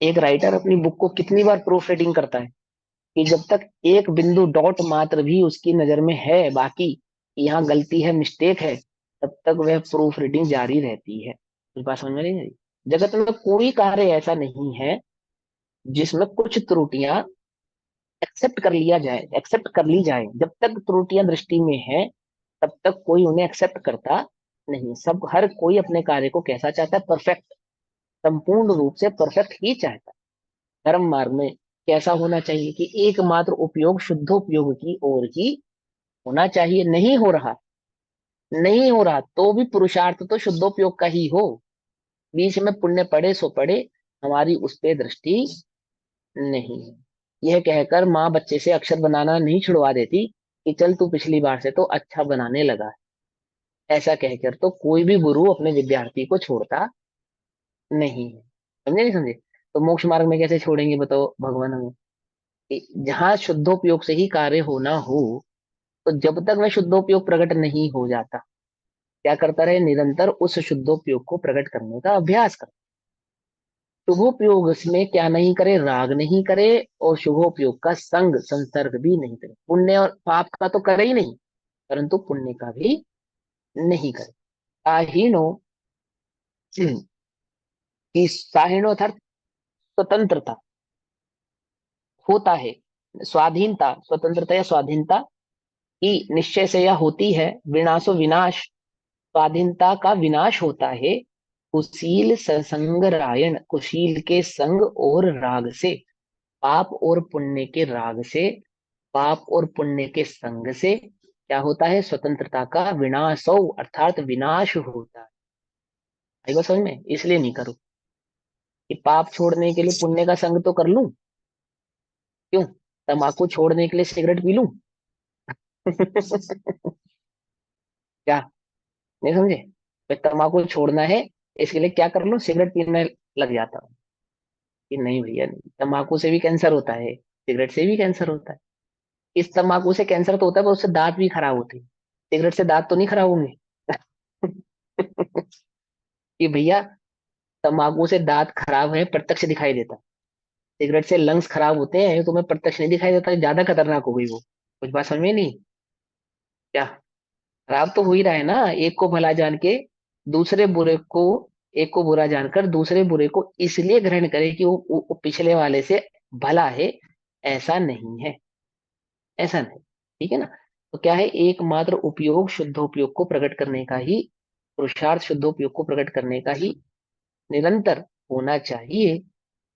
एक राइटर अपनी बुक को कितनी बार प्रूफ रीडिंग करता है, कि जब तक एक बिंदु डॉट मात्र भी उसकी नजर में है बाकी, यहाँ गलती है, मिस्टेक है, तब तक वह प्रूफ रीडिंग जारी रहती है। इस बात समझ में नहीं आई? जगत में कोई कार्य ऐसा नहीं है जिसमें कुछ त्रुटियां एक्सेप्ट कर ली जाए। जब तक त्रुटियां दृष्टि में है, तब तक कोई उन्हें एक्सेप्ट करता नहीं। सब, हर कोई अपने कार्य को कैसा चाहता है? परफेक्ट, संपूर्ण रूप से परफेक्ट ही चाहता है। धर्म मार्ग में कैसा होना चाहिए? कि एकमात्र उपयोग शुद्धोपयोग की ओर ही होना चाहिए। नहीं हो रहा तो भी पुरुषार्थ तो शुद्धोपयोग का ही हो। बीच में पुण्य पड़े सो पड़े, हमारी उस पे दृष्टि नहीं है। यह कहकर माँ बच्चे से अक्षर बनाना नहीं छुड़वा देती कि चल तू पिछली बार से तो अच्छा बनाने लगा है। ऐसा कहकर तो कोई भी गुरु अपने विद्यार्थी को छोड़ता नहीं है। समझे नहीं समझे? तो मोक्ष मार्ग में कैसे छोड़ेंगे बताओ भगवान हमें? कि जहाँ शुद्धोपयोग से ही कार्य होना हो, तो जब तक वह शुद्धोपयोग प्रकट नहीं हो जाता, क्या करता रहे? निरंतर उस शुद्धोपयोग को प्रकट करने का अभ्यास कर। शुभोपयोग में क्या नहीं करे? राग नहीं करे, और शुभोपयोग का संग संसर्ग भी नहीं करे। पुण्य और पाप का तो करे ही नहीं, परंतु पुण्य का भी नहीं करे। साहिणो की साहिणो अर्थात स्वतंत्रता होता है, स्वाधीनता, स्वतंत्रता या स्वाधीनता की निश्चय से यह होती है। विनाशो विनाश, स्वाधीनता का विनाश होता है। कुशील संग रायण, कुशील के संग और राग से, पाप और पुण्य के राग से, पाप और पुण्य के संग से क्या होता है? स्वतंत्रता का विनाशो अर्थात विनाश होता है। आई बात समझ में? इसलिए नहीं करो कि पाप छोड़ने के लिए पुण्य का संग तो कर लूं, क्यों? तंबाकू छोड़ने के लिए सिगरेट पी लूं? क्या? नहीं समझे? भाई तंबाकू छोड़ना है, इसके लिए क्या कर लूं? सिगरेट पीने लग जाता हूँ? कि नहीं भैया नहीं, तंबाकू से भी कैंसर होता है, सिगरेट से भी कैंसर होता है। इस तंबाकू से कैंसर तो होता है, पर उससे दांत भी खराब होते हैं। सिगरेट से दांत तो नहीं खराब होंगे। कि भैया तंबाकू से दांत खराब है, प्रत्यक्ष दिखाई देता। सिगरेट से लंग्स खराब होते हैं, तुम्हें प्रत्यक्ष नहीं दिखाई देता, ज्यादा खतरनाक हो गई वो। कुछ बात समझ में नहीं? क्या? खराब तो हो ही रहा है ना। एक को भला जान के दूसरे बुरे को, एक को बुरा जानकर दूसरे बुरे को इसलिए ग्रहण करे कि वो पिछले वाले से भला है, ऐसा नहीं है। ऐसा नहीं। ठीक है ना? तो क्या है? एकमात्र उपयोग शुद्धोपयोग को प्रकट करने का ही पुरुषार्थ शुद्धोपयोग को प्रकट करने का ही निरंतर होना चाहिए।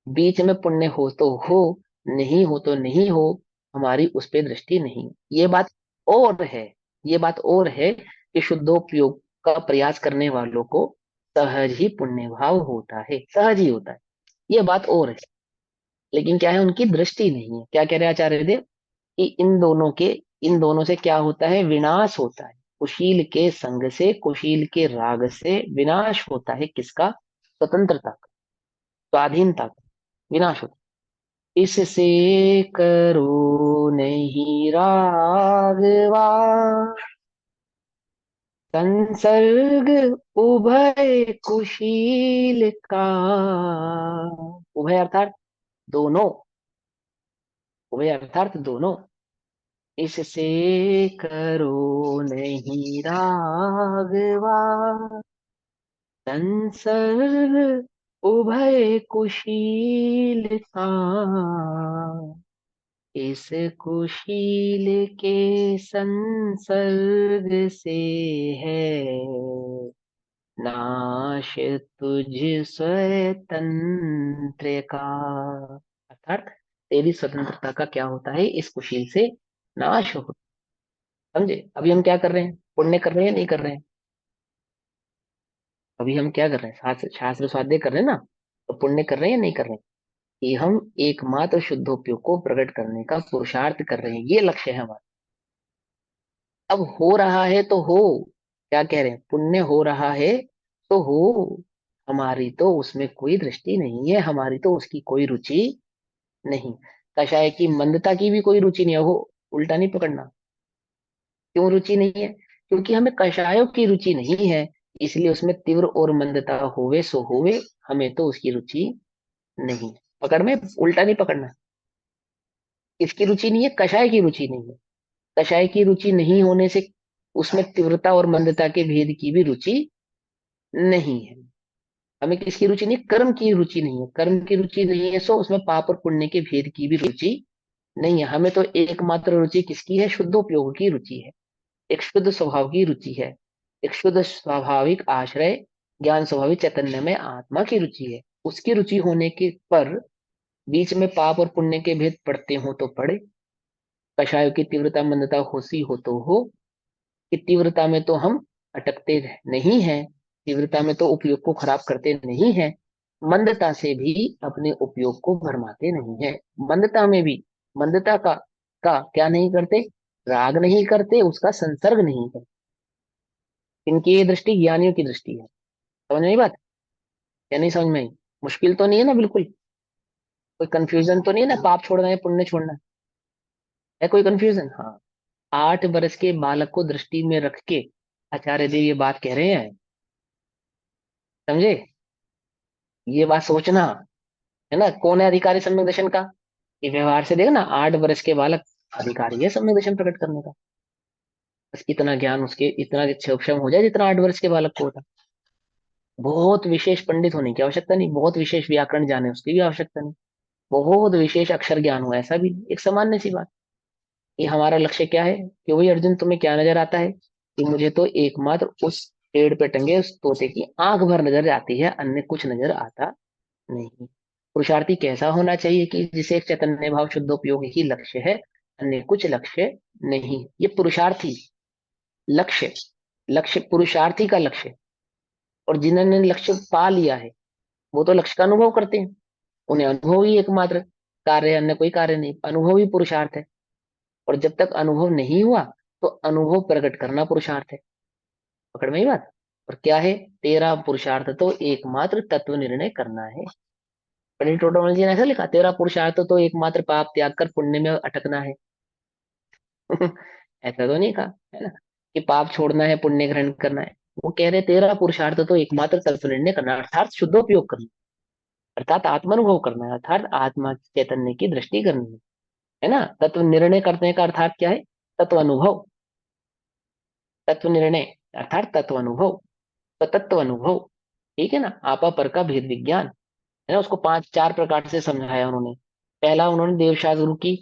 बीच में पुण्य हो तो हो, नहीं हो तो नहीं हो, हमारी उस पर दृष्टि नहीं। ये बात और है, ये बात और है कि शुद्धोपयोग का प्रयास करने वालों को सहज ही पुण्य भाव होता है, सहज ही होता है। ये बात और है, लेकिन क्या है, उनकी दृष्टि नहीं है। क्या कह रहे हैं आचार्य देव कि इन दोनों से क्या होता है, विनाश होता है। कुशील के संग से, कुशील के राग से विनाश होता है। किसका? स्वतंत्रता का, स्वाधीनता का विनाश होता है। इससे करो नहीं रागवा, संसर्ग उभय कुशील का। उभय अर्थात दोनों, उभय अर्थात दोनों। इससे करो नहीं रागवा, संसर्ग उभय कुशील का। इस कुशील के संसर्ग से है नाश तुझ स्वतंत्र का। अर्थात तेरी स्वतंत्रता का क्या होता है, इस कुशील से नाश हो। समझे? अभी हम क्या कर रहे हैं, पुण्य कर रहे हैं या नहीं कर रहे हैं? अभी हम क्या कर रहे हैं, शास्त्र स्वाध्याय कर रहे हैं ना, तो पुण्य कर रहे हैं या नहीं कर रहे हैं? कि हम एकमात्र शुद्धोपयोग को प्रकट करने का पुरुषार्थ कर रहे हैं, ये लक्ष्य है हमारा। अब हो रहा है तो हो, क्या कह रहे हैं, पुण्य हो रहा है तो हो, हमारी तो उसमें कोई दृष्टि नहीं है, हमारी तो उसकी कोई रुचि नहीं। कषाय की मंदता की भी कोई रुचि नहीं है, वो उल्टा नहीं पकड़ना। क्यों रुचि नहीं है? क्योंकि हमें कषायों की रुचि नहीं है, इसलिए उसमें तीव्र और मंदता होवे सो होवे, हमें तो उसकी रुचि नहीं। पकड़ में उल्टा नहीं पकड़ना। किसकी रुचि नहीं है? कषाय की रुचि नहीं है। कषाय की रुचि नहीं होने से उसमें तीव्रता और मंदता के भेद की भी रुचि नहीं है। हमें किसकी रुचि नहीं? कर्म की रुचि नहीं है। कर्म की रुचि नहीं है सो उसमें पाप और पुण्य के भेद की भी रुचि नहीं है। हमें तो एकमात्र रुचि किसकी है? शुद्धोपयोग की रुचि है, एक शुद्ध स्वभाव की रुचि है, एक शुद्ध स्वाभाविक आश्रय ज्ञान स्वभाविक चैतन्य में आत्मा की रुचि है। उसकी रुचि होने के पर बीच में पाप और पुण्य के भेद पड़ते हो तो पड़े, कषायों की तीव्रता मंदता होती हो तो हो, कि तीव्रता में तो हम अटकते नहीं हैं, तीव्रता में तो उपयोग को खराब करते नहीं हैं, मंदता से भी अपने उपयोग को भरमाते नहीं है। मंदता में भी, मंदता का क्या नहीं करते? राग नहीं करते, उसका संसर्ग नहीं करते। इनकी ये दृष्टि ज्ञानियों की दृष्टि है। समझ में आई बात या नहीं समझ में आई? मुश्किल तो नहीं है ना बिल्कुल? कोई कंफ्यूजन तो नहीं है ना, पाप छोड़ना है पुण्य छोड़ना है कोई कंफ्यूजन? हाँ। 8 वर्ष के बालक को दृष्टि में रख के आचार्य देव ये बात कह रहे हैं। समझे? ये बात सोचना है ना। कौन है अधिकारी सम्यक दर्शन का? ये व्यवहार से देखना, 8 वर्ष के बालक अधिकारी है सम्यक दर्शन प्रकट करने का। बस इतना ज्ञान उसके, इतना सक्षम हो जाए जितना 8 वर्ष के बालक को होता। बहुत विशेष पंडित होने की आवश्यकता नहीं, बहुत विशेष व्याकरण जाने उसकी भी आवश्यकता नहीं, बहुत विशेष अक्षर ज्ञान हो ऐसा भी नहीं। एक सामान्य सी बात। ये हमारा लक्ष्य क्या है कि वही अर्जुन, तुम्हें क्या नजर आता है? कि मुझे तो एकमात्र उस पेड़ पे टंगे उस तोते की आंख भर नजर आती है, अन्य कुछ नजर आता नहीं। पुरुषार्थी कैसा होना चाहिए? कि जिसे एक चैतन्य भाव शुद्धोपयोग ही लक्ष्य है, अन्य कुछ लक्ष्य नहीं। ये पुरुषार्थी लक्ष्य, लक्ष्य पुरुषार्थी का लक्ष्य। और जिन्होंने लक्ष्य पा लिया है वो तो लक्ष्य का अनुभव करते हैं, उन्हें अनुभव ही एकमात्र कार्य है, अन्य कोई कार्य नहीं। अनुभव ही पुरुषार्थ है। और जब तक अनुभव नहीं हुआ तो अनुभव प्रकट करना पुरुषार्थ है। पकड़ में ही बात। और क्या है? तेरा पुरुषार्थ तो एकमात्र तत्व निर्णय करना है। पंडित टोटोमल ने ऐसा लिखा, तेरा पुरुषार्थ तो एकमात्र पाप त्याग कर पुण्य में अटकना है। ऐसा तो नहीं कहा है ना कि पाप छोड़ना है पुण्य ग्रहण करना है। वो कह रहे तेरा पुरुषार्थ तो एकमात्र तत्व निर्णय करना है, अर्थात शुद्धोपयोग करना, अर्थात आत्मानुभव करना है, अर्थात आत्मा चैतन्य की दृष्टि करनी है ना। तत्व निर्णय करने का अर्थात क्या है? तत्व अनुभव। तत्व निर्णय अर्थात तत्व अनुभव, तो तत्व अनुभव। ठीक है ना। आपा पर का भेद विज्ञान है ना, उसको 4 प्रकार से समझाया उन्होंने। पहला उन्होंने देवशास्त्र गुरु की,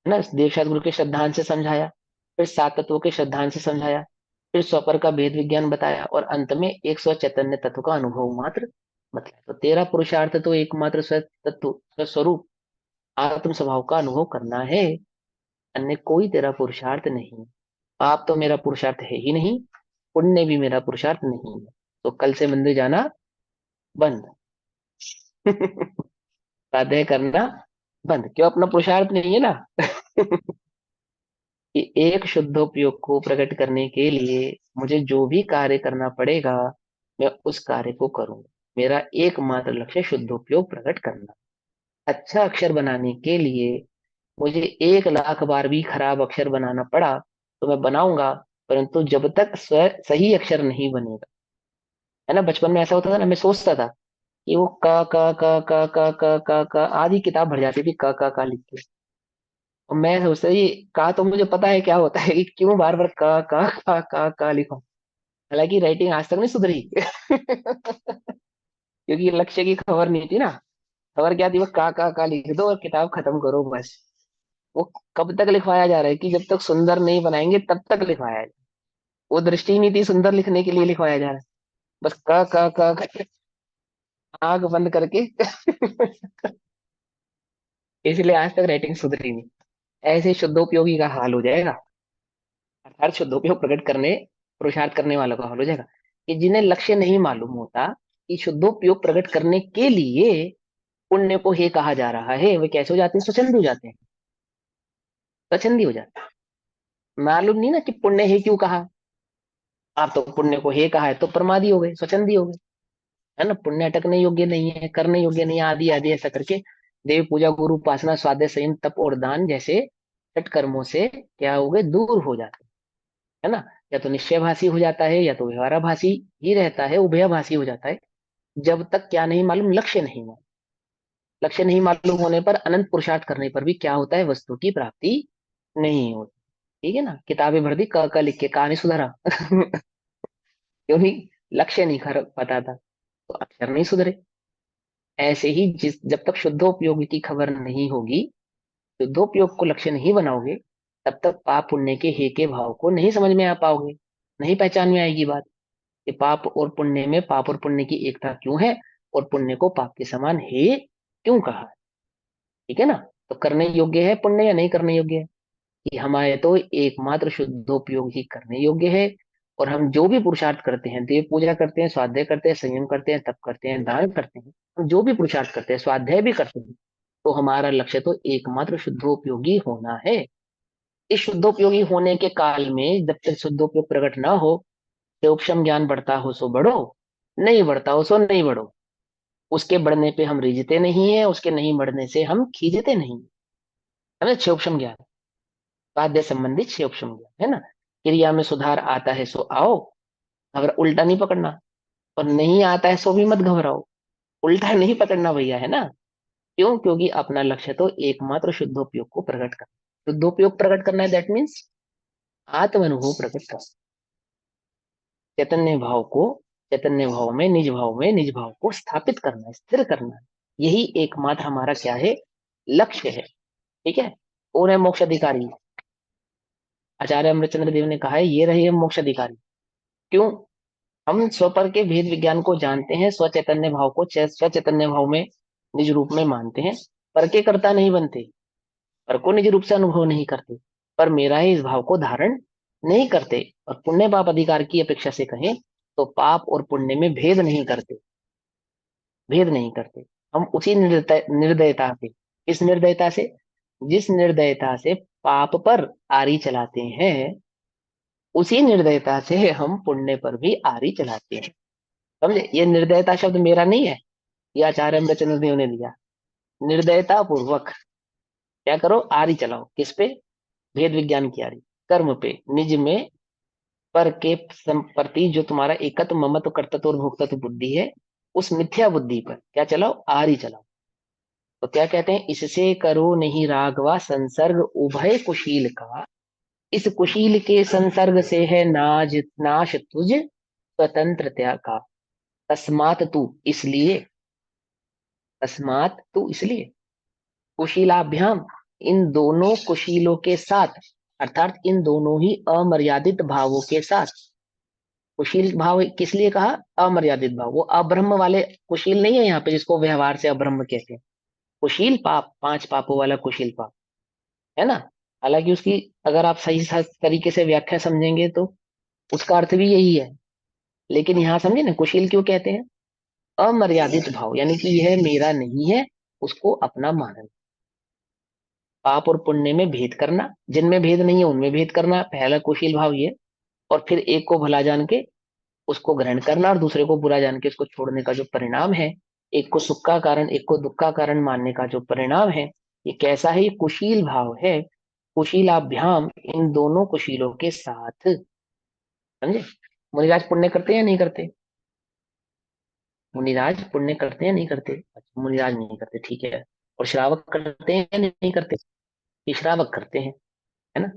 है ना, देवशास्त्र गुरु के श्रद्धांत से समझाया। फिर 7 तत्वों के श्रद्धांत से समझाया। फिर स्वपर का भेद विज्ञान बताया और अंत में एक स्व चैतन्य तत्व का अनुभव मात्र बताया। तो तेरा पुरुषार्थ तो एकमात्र स्व तत्व स्व स्वरूप आत्म स्वभाव का अनुभव करना है, अन्य कोई तेरा पुरुषार्थ नहीं। पाप तो मेरा पुरुषार्थ है ही नहीं, पुण्य भी मेरा पुरुषार्थ नहीं है। तो कल से मंदिर जाना बंद। स्वाध्याय करना बंद। क्यों? अपना पुरुषार्थ नहीं है ना। कि एक शुद्धोपयोग को प्रकट करने के लिए मुझे जो भी कार्य करना पड़ेगा, मैं उस कार्य को करूंगा। मेरा एकमात्र लक्ष्य शुद्धोपयोग प्रकट करना। अच्छा अक्षर बनाने के लिए मुझे 1 लाख बार भी खराब अक्षर बनाना पड़ा तो मैं बनाऊंगा, परंतु जब तक सही अक्षर नहीं बनेगा, है ना। बचपन में ऐसा होता था ना, मैं सोचता था कि वो क आधी किताब भर जाती थी क लिख के। और मैं सोचता ये का तो मुझे पता है क्या होता है, कि क्यों बार बार क लिखो। हालांकि राइटिंग आज तक नहीं सुधरी। क्योंकि लक्ष्य की खबर नहीं थी ना। खबर क्या थी? वो का लिख दो और किताब खत्म करो बस। वो कब तक लिखवाया जा रहा है कि जब तक सुंदर नहीं बनाएंगे तब तक लिखवाया है। वो दृष्टि नहीं थी सुंदर लिखने के लिए लिखवाया जा रहा है। बस क आंख बंद करके। इसलिए आज तक राइटिंग सुधरी नहीं। ऐसे शुद्धोपयोगी का हाल हो जाएगा, अर्थात शुद्धोपयोग प्रकट करने पुरुषार्थ करने वालों का हाल हो जाएगा, कि जिन्हें लक्ष्य नहीं मालूम होता कि शुद्धोपयोग प्रकट करने के लिए पुण्य को हे कहा जा रहा है, वे कैसे हो जाते हैं? स्वच्छंद हो जाते हैं। स्वच्छंदी हो जाते हैं। मालूम नहीं ना कि पुण्य हे क्यों कहा। आप तो पुण्य को हे कहा है तो प्रमादी हो गए, स्वच्छंदी हो गए, है ना। पुण्य अटकने योग्य नहीं है, करने योग्य नहीं है, आदि आदि ऐसा करके देव पूजा, गुरु उपासना, स्वाध्याय, संयम, तप और दान जैसे छठ कर्मों से क्या हो गए? दूर हो जाते हैं, है ना। या तो निश्चयभाषी हो जाता है या तो व्यवहाराभासी ही रहता है, उभयभाषी हो जाता है। जब तक क्या नहीं मालूम? लक्ष्य नहीं मालूम। लक्ष्य नहीं मालूम होने पर अनंत पुरुषार्थ करने पर भी क्या होता है? वस्तु की प्राप्ति नहीं होती। ठीक है ना। किताबें भर दी क लिख के, कहानी सुधारा। क्योंकि लक्ष्य नहीं कर पता था, तो अक्षर नहीं सुधरे। ऐसे ही जिस जब तक शुद्धोपयोगी की खबर नहीं होगी, शुद्धोपयोग को लक्ष्य नहीं बनाओगे, तब तक पाप पुण्य के हे के भाव को नहीं समझ में आ पाओगे, नहीं पहचान में आएगी बात कि पाप और पुण्य में, पाप और पुण्य की एकता क्यों है, और पुण्य को पाप के समान हे क्यों कहा है। ठीक है ना। तो करने योग्य है पुण्य या नहीं करने योग्य है? कि हमारे तो एकमात्र शुद्धोपयोग ही करने योग्य है। और हम जो भी पुरुषार्थ करते हैं, देव पूजा करते हैं, स्वाध्याय करते हैं, संयम करते हैं, तप करते हैं, दान करते हैं, हम जो भी पुरुषार्थ करते हैं, स्वाध्याय भी करते हैं, तो हमारा लक्ष्य तो एकमात्र शुद्धोपयोगी होना है। इस शुद्धोपयोगी होने के काल में जब तक शुद्धोपयोग प्रकट ना हो, से उपशम ज्ञान बढ़ता हो सो बढ़ो, नहीं बढ़ता हो सो नहीं बढ़ो। उसके बढ़ने पे हम रिझते नहीं है, उसके नहीं बढ़ने से हम खींचते नहीं। है ना। क्षोभशम ज्ञान, वाद्य संबंधी क्षोभशम ज्ञान, है ना। क्रिया में सुधार आता है सो आओ, अगर उल्टा नहीं पकड़ना। और नहीं आता है सो भी मत घबराओ, उल्टा नहीं पकड़ना भैया, है ना। क्यों? क्योंकि अपना लक्ष्य तो एकमात्र शुद्धोपयोग को प्रकट करना। शुद्धोपयोग प्रकट करना है, दैट मीन्स आत्म अनुभव प्रकट करना। चैतन्य भाव को, चैतन्य भाव में, निज भाव में निज भाव को स्थापित करना है, स्थिर करना है। यही एकमात्र हमारा क्या है? लक्ष्य है। ठीक है। कौन है मोक्ष अधिकारी? आचार्य अमृतचंद्र देव ने कहा है ये रहे मोक्ष अधिकारी। क्यों? हम स्वपर के भेद विज्ञान को जानते हैं, स्व चैतन्य भाव को स्व चैतन्य भाव में निज रूप में मानते हैं, पर के कर्ता नहीं बनते, पर को निज रूप से अनुभव नहीं करते, पर मेरा ही इस भाव को धारण नहीं करते। और पुण्य पाप अधिकार की अपेक्षा से कहें तो पाप और पुण्य में भेद नहीं करते, भेद नहीं करते। हम उसी निर्दयता से, इस निर्दयता से, जिस निर्दयता से पाप पर आरी चलाते हैं, उसी निर्दयता से हम पुण्य पर भी आरी चलाते हैं। समझे? ये निर्दयता शब्द मेरा नहीं है, ये आचार्य अमृतचंद्र देव ने दिया। निर्दयता पूर्वक क्या करो? आरी चलाओ। किस पे? भेद विज्ञान की आरी। कर्म पे, निज में, पर के प्रति जो तुम्हारा एकत्व, ममत्व, कर्तृत्व और भोक्तत्व बुद्धि है, उस मिथ्या बुद्धि पर क्या चलाओ? आरी चलाओ। तो क्या कहते हैं? इससे करो नहीं रागवा संसर्ग उभय कुशील का, इस कुशील के संसर्ग से है नाज नाश तुझ स्वतंत्रता का। तस्मात तू, इसलिए, तस्मात तू इसलिए, कुशीलाभ्याम, इन दोनों कुशीलों के साथ, अर्थात इन दोनों ही अमर्यादित भावों के साथ, कुशील भाव किस लिए कहा? अमर्यादित भाव। वो अब्रह्म वाले कुशील नहीं है यहाँ पे, जिसको व्यवहार से अब्रह्म कहते हैं। कुशील पाप, 5 पापों वाला कुशील पाप, है ना। हालांकि उसकी अगर आप सही तरीके से व्याख्या समझेंगे तो उसका अर्थ भी यही है। लेकिन यहाँ समझे ना, कुशील क्यों कहते हैं? अमर्यादित भाव, यानी कि यह मेरा नहीं है, उसको अपना मानना। पाप और पुण्य में भेद करना, जिनमें भेद नहीं है उनमें भेद करना, पहला कुशील भाव ये। और फिर एक को भला जान के उसको ग्रहण करना, और दूसरे को बुरा जान के उसको छोड़ने का जो परिणाम है, एक को सुख का कारण एक को दुख का कारण मानने का जो परिणाम है, ये कैसा है? ये कुशील भाव है। कुशीलाभ्याम, इन दोनों कुशीलों के साथ। समझे? मुनिराज पुण्य करते हैं या नहीं करते? मुनिराज पुण्य करते हैं नहीं करते? अच्छा, मुनिराज नहीं करते, ठीक है। और श्रावक करते हैं या नहीं करते? ये श्रावक करते हैं, है ना।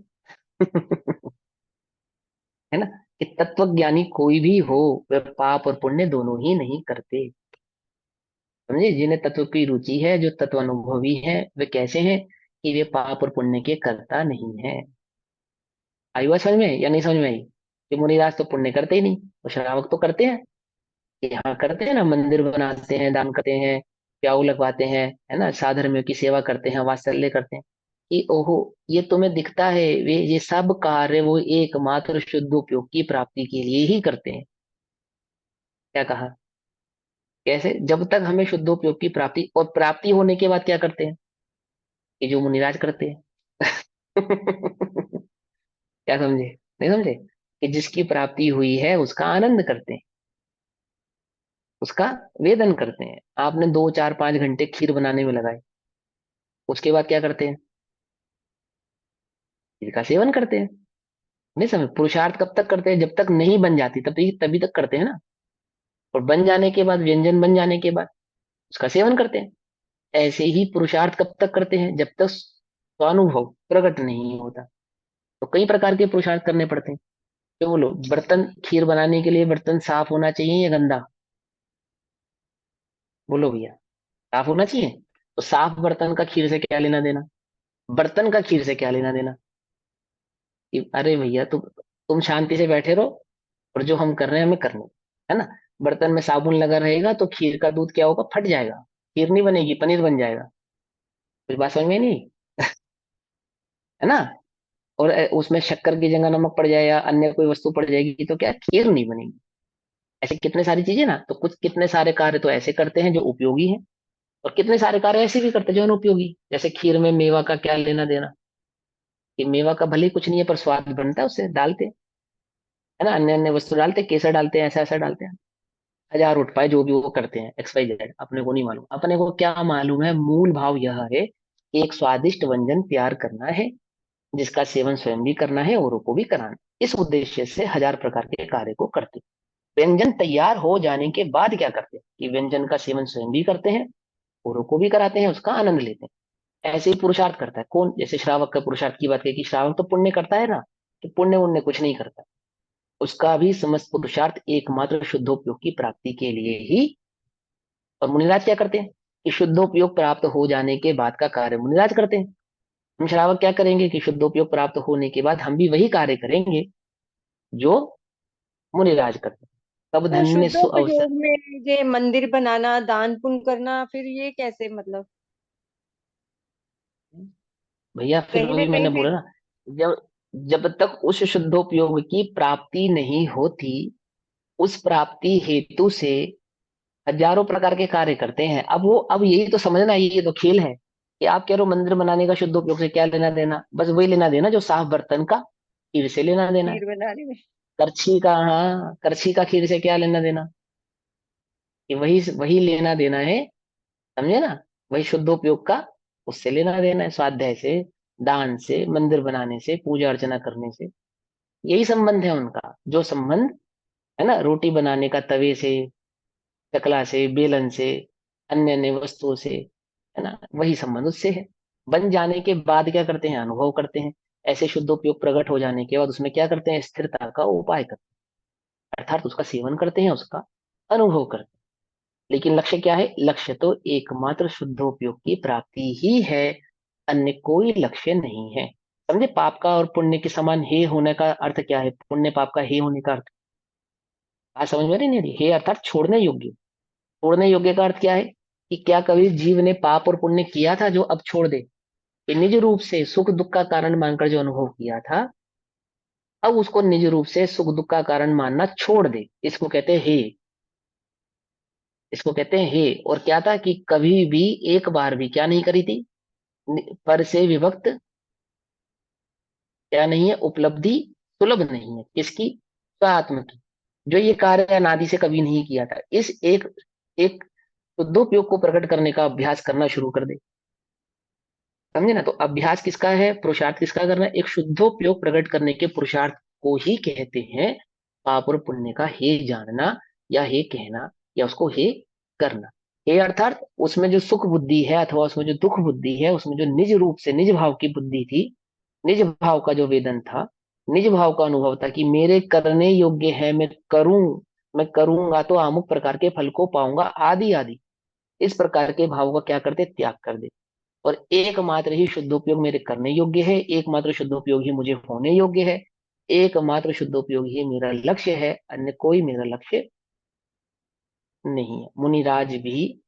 है ना। कि तत्व ज्ञानी कोई भी हो, वह पाप और पुण्य दोनों ही नहीं करते। समझे? जिन्हें तत्व की रुचि है, जो तत्व अनुभवी है, वे कैसे हैं? कि वे पाप और पुण्य के कर्ता नहीं है। आई बात समझ में या नहीं समझ में आई? कि मुनिराज तो पुण्य करते ही नहीं, और श्रावक तो करते हैं। यहाँ करते हैं ना, मंदिर बनाते हैं, दान करते हैं, प्याऊ लगवाते हैं, है ना, साधर्मियों की सेवा करते हैं, वात्सल्य करते हैं। कि ओहो, ये तुम्हें दिखता है, वे ये सब कार्य वो एकमात्र शुद्ध उपयोग की प्राप्ति के लिए ही करते हैं। क्या कहा? कैसे? जब तक हमें शुद्धोपयोग की प्राप्ति, और प्राप्ति होने के बाद क्या करते हैं? कि जो मुनिराज करते हैं। क्या समझे? नहीं समझे? कि जिसकी प्राप्ति हुई है उसका आनंद करते हैं, उसका वेदन करते हैं। आपने 2 4 5 घंटे खीर बनाने में लगाए, उसके बाद क्या करते हैं? खीर का सेवन करते हैं। नहीं समझ? पुरुषार्थ कब तक करते हैं? जब तक नहीं बन जाती तभी तभी तक करते हैं ना। और बन जाने के बाद, व्यंजन बन जाने के बाद उसका सेवन करते हैं। ऐसे ही पुरुषार्थ कब तक करते हैं? जब तक स्वानुभव प्रकट नहीं होता। तो कई प्रकार के पुरुषार्थ करने पड़ते हैं। तो बोलो, बर्तन, खीर बनाने के लिए बर्तन साफ होना चाहिए या गंदा? बोलो भैया, साफ होना चाहिए। तो साफ बर्तन का खीर से क्या लेना देना? बर्तन का खीर से क्या लेना देना? कि अरे भैया, तुम शांति से बैठे रहो, और जो हम कर रहे हैं हमें करना है ना। बर्तन में साबुन लगा रहेगा तो खीर का दूध क्या होगा? फट जाएगा, खीर नहीं बनेगी, पनीर बन जाएगा। कुछ बात समझ में नहीं? है ना। और उसमें शक्कर की जगह नमक पड़ जाए या अन्य कोई वस्तु पड़ जाएगी तो क्या, खीर नहीं बनेगी। ऐसे कितने सारी चीजें ना, तो कुछ कितने सारे कार्य तो ऐसे करते हैं जो उपयोगी हैं, और कितने सारे कार्य ऐसे भी करते हैं जो अनुपयोगी। जैसे खीर में मेवा का क्या लेना देना? कि मेवा का भले ही कुछ नहीं है, पर स्वाद बनता है उससे, डालते हैं, है ना। अन्य अन्य वस्तु डालते हैं, केसर डालते हैं, ऐसा ऐसा डालते हैं। हजार उठ पाए जो भी वो करते हैं, एक्स वाई जेड, अपने को नहीं मालूम। अपने को क्या मालूम है? मूल भाव यह है कि एक स्वादिष्ट व्यंजन तैयार करना है, जिसका सेवन स्वयं भी करना है, औरों को भी कराना। इस उद्देश्य से हजार प्रकार के कार्य को करते हैं। व्यंजन तैयार हो जाने के बाद क्या करते हैं? कि व्यंजन का सेवन स्वयं भी करते हैं, औरों को भी कराते हैं, उसका आनंद लेते हैं। ऐसे ही पुरुषार्थ करता है कौन? जैसे श्रावक का पुरुषार्थ की बात करें, कि श्रावक तो पुण्य करता है ना, तो पुण्य उन्य कुछ नहीं करता। उसका भी समस्त पुरुषार्थ एकमात्र शुद्धोपयोग की प्राप्ति के लिए ही। और मुनिराज क्या करते हैं? कि शुद्धोपयोग प्राप्त हो जाने के बाद का कार्य मुनिराज करते हैं। हम श्रावक क्या करेंगे? कि शुद्धोपयोग प्राप्त होने के बाद हम भी वही कार्य करेंगे जो मुनिराज करते हैं। तब तो धन्य सु अवसर। शुद्धोपयोग में ये मंदिर बनाना, दान पुण्य करना, फिर ये कैसे मतलब? भैया फिर कहीं ना वही कहीं मैंने पे। बोला ना, जब जब तक उस शुद्धोपयोग की प्राप्ति नहीं होती, उस प्राप्ति हेतु से हजारों प्रकार के कार्य करते हैं। अब यही तो समझना, ये तो खेल है। कि आप कह रहे हो मंदिर बनाने का शुद्ध उपयोग से क्या लेना देना? बस वही लेना देना जो साफ बर्तन का खीर से लेना देना है। खीर बनाने में। करछी का, हाँ, करछी का खीर से क्या लेना देना? कि वही वही लेना देना है। समझे ना? वही शुद्धोपयोग का, उससे लेना देना है, स्वाध्याय से, दान से, मंदिर बनाने से, पूजा अर्चना करने से। यही संबंध है उनका, जो संबंध है ना, रोटी बनाने का तवे से, चकला से, बेलन से, अन्य अन्य वस्तुओं से, है ना, वही संबंध उससे है। बन जाने के बाद क्या करते हैं? अनुभव करते हैं। ऐसे शुद्धोपयोग प्रकट हो जाने के बाद उसमें क्या करते हैं? स्थिरता का उपाय करते हैं, अर्थात उसका सेवन करते हैं, उसका अनुभव करते हैं। लेकिन लक्ष्य क्या है? लक्ष्य तो एकमात्र शुद्धोपयोग की प्राप्ति ही है, अन्य कोई लक्ष्य नहीं है। समझे? पाप का और पुण्य के समान हे होने का अर्थ क्या है? पुण्य पाप का हे होने का अर्थ आज समझ में नहीं आ रही? हे अर्थात छोड़ने योग्य। छोड़ने योग्य का अर्थ क्या है कि क्या कभी जीव ने पाप और पुण्य किया था जो अब छोड़ दे? कि निज रूप से सुख दुख का कारण मानकर जो अनुभव किया था, अब उसको निज रूप से सुख दुख का कारण मानना छोड़ दे। इसको कहते हैं हे। इसको कहते हैं हे। और क्या था कि कभी भी एक बार भी क्या नहीं करी थी? पर से विभक्त क्या नहीं है? उपलब्धि सुलभ नहीं है किसकी? स्वात्म की। जो ये कार्य अनादि से कभी नहीं किया था, इस एक एक शुद्धोपयोग को प्रकट करने का अभ्यास करना शुरू कर दे। समझे ना? तो अभ्यास किसका है? पुरुषार्थ किसका करना है? एक शुद्धोपयोग प्रकट करने के पुरुषार्थ को ही कहते हैं पाप और पुण्य का हे जानना, या हे कहना, या उसको हे करना। हे अर्थात उसमें जो सुख बुद्धि है अथवा उसमें जो दुख बुद्धि है, उसमें जो निज रूप से निज भाव की बुद्धि थी, निज भाव का जो वेदन था, निज भाव का अनुभव था कि मेरे करने योग्य है, मैं करूंगा तो अमुक प्रकार के फल को पाऊंगा, आदि आदि। इस प्रकार के भाव का क्या करते? त्याग कर दे। और एकमात्र ही शुद्धोपयोग मेरे करने योग्य है, एकमात्र शुद्धोपयोग ही मुझे होने योग्य है, एकमात्र शुद्धोपयोग ही मेरा लक्ष्य है, अन्य कोई मेरा लक्ष्य नहीं है। मुनिराज भी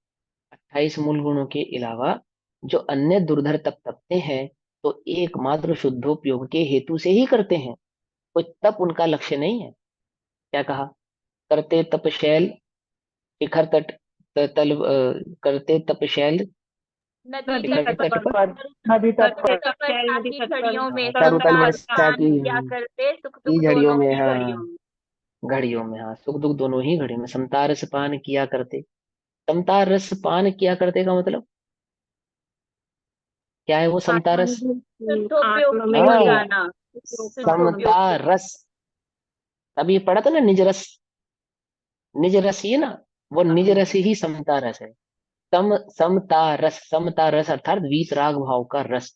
28 मूल गुणों के अलावा जो अन्य दुर्धर तप तपते हैं, तो एकमात्र शुद्धोपयोग के हेतु से ही करते हैं। कोई तप उनका लक्ष्य नहीं है। क्या कहा? करते तपशैल शिखर तट तल करते तपशैल नदी नदी शिखर तट तट तट पर पर, पर, नदी तट करते पर, तपस्या नदी की तट पर घड़ियों में तरुतल समता वर्षा स्नान की किया करते, सुख दुख की घड़ियों दोनों में, ही घड़ियों हाँ में। घड़ियों में, हाँ सुख दुख दोनों ही घड़ियों में समता रस पान किया करते। समता रस पान किया करते का मतलब क्या है? वो समता रस, शुद्धोपयोग आत्मा में किया हाँ जाना, समता शुद्धोपयोग किया। रस। अभी ये पढ़ा था ना निज रस। निज रस ये ना, वो निज रस ही समता रस है। समता रस, समता रस अर्थात वीतराग भाव का रस।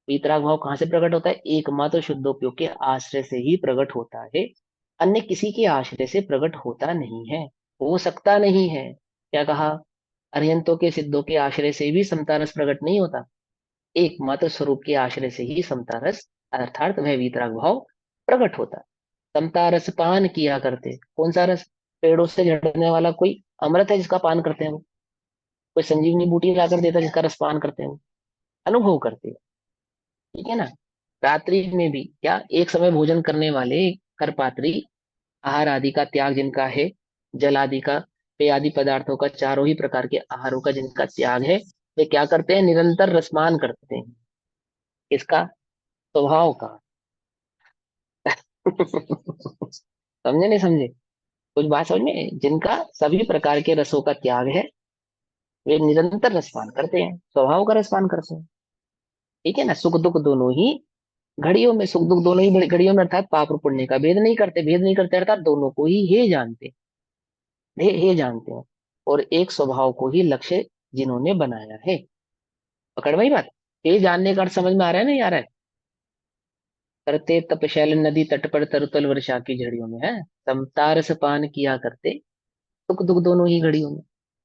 वीतराग भाव कहाँ से प्रकट होता है? एकमात्र शुद्धोपयोग के आश्रय से ही प्रकट होता है, अन्य किसी के आश्रय से प्रकट होता नहीं है, हो सकता नहीं है। क्या कहा? अरिहंतों के सिद्धों के आश्रय से भी समता रस प्रकट नहीं होता, एकमात्र स्वरूप के आश्रय से ही समता रस अर्थात वह वीतराग भाव प्रकट होता। समता रस पान किया करते। कौन सा रस? पेड़ों से झड़ने वाला कोई अमृत है जिसका पान करते हैं वो, कोई संजीवनी बूटी लाकर देता है जिसका रस पान करते हैं वो, अनुभव करते हैं। ठीक है ना? रात्रि में भी क्या एक समय भोजन करने वाले करपात्री, आहार आदि का त्याग जिनका है, जल आदि का, पेय आदि पदार्थों का, चारों ही प्रकार के आहारों का जिनका त्याग है, वे क्या करते हैं? निरंतर रसपान करते हैं। इसका स्वभाव का। समझे नहीं समझे? कुछ बात समझ में? जिनका सभी प्रकार के रसों का त्याग है, वे निरंतर रसपान करते हैं, स्वभाव का रसपान करते हैं। ठीक है ना? सुख दुख दोनों ही घड़ियों में, सुख दुख दोनों ही घड़ियों में, अर्थात पाप और पुण्य का भेद नहीं करते, भेद नहीं करते अर्थात दोनों को ही हे जानते, हे जानते हैं। और एक स्वभाव को ही लक्ष्य जिन्होंने बनाया है। पकड़ वही बात। हे जानने का अर्थ समझ में आ रहा है? नहीं आ रहा है? करते तपशैल नदी तट पर तरुतल वर्षा की झड़ियों में, है समतारस पान किया करते, सुख दुख दोनों ही घड़ियों में।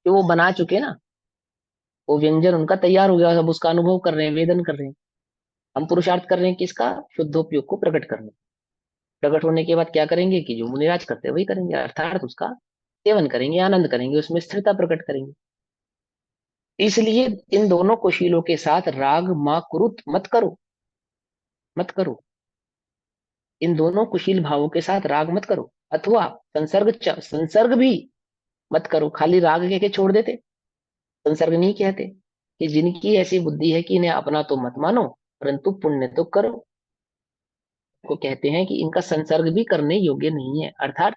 जो वो बना चुके ना, वो व्यंजन उनका तैयार हो गया, अब उसका अनुभव कर रहे हैं, वेदन कर रहे हैं। हम पुरुषार्थ कर रहे हैं किसका? शुद्धोपयोग को प्रकट करने। प्रकट होने के बाद क्या करेंगे? कि जो मुनिराज करते हैं वही करेंगे, अर्थात उसका सेवन करेंगे, आनंद करेंगे, उसमें स्थिरता प्रकट करेंगे। इसलिए इन दोनों कुशीलों के साथ राग मा कुरुत मत करो, मत करो। इन दोनों कुशील भावों के साथ राग मत करो, अथवा संसर्ग भी मत करो। खाली राग कह के छोड़ देते, संसर्ग नहीं कहते। कि जिनकी ऐसी बुद्धि है कि इन्हें अपना तो मत मानो, परंतु पुण्य तो करो, को कहते हैं कि इनका संसर्ग भी करने योग्य नहीं है। अर्थात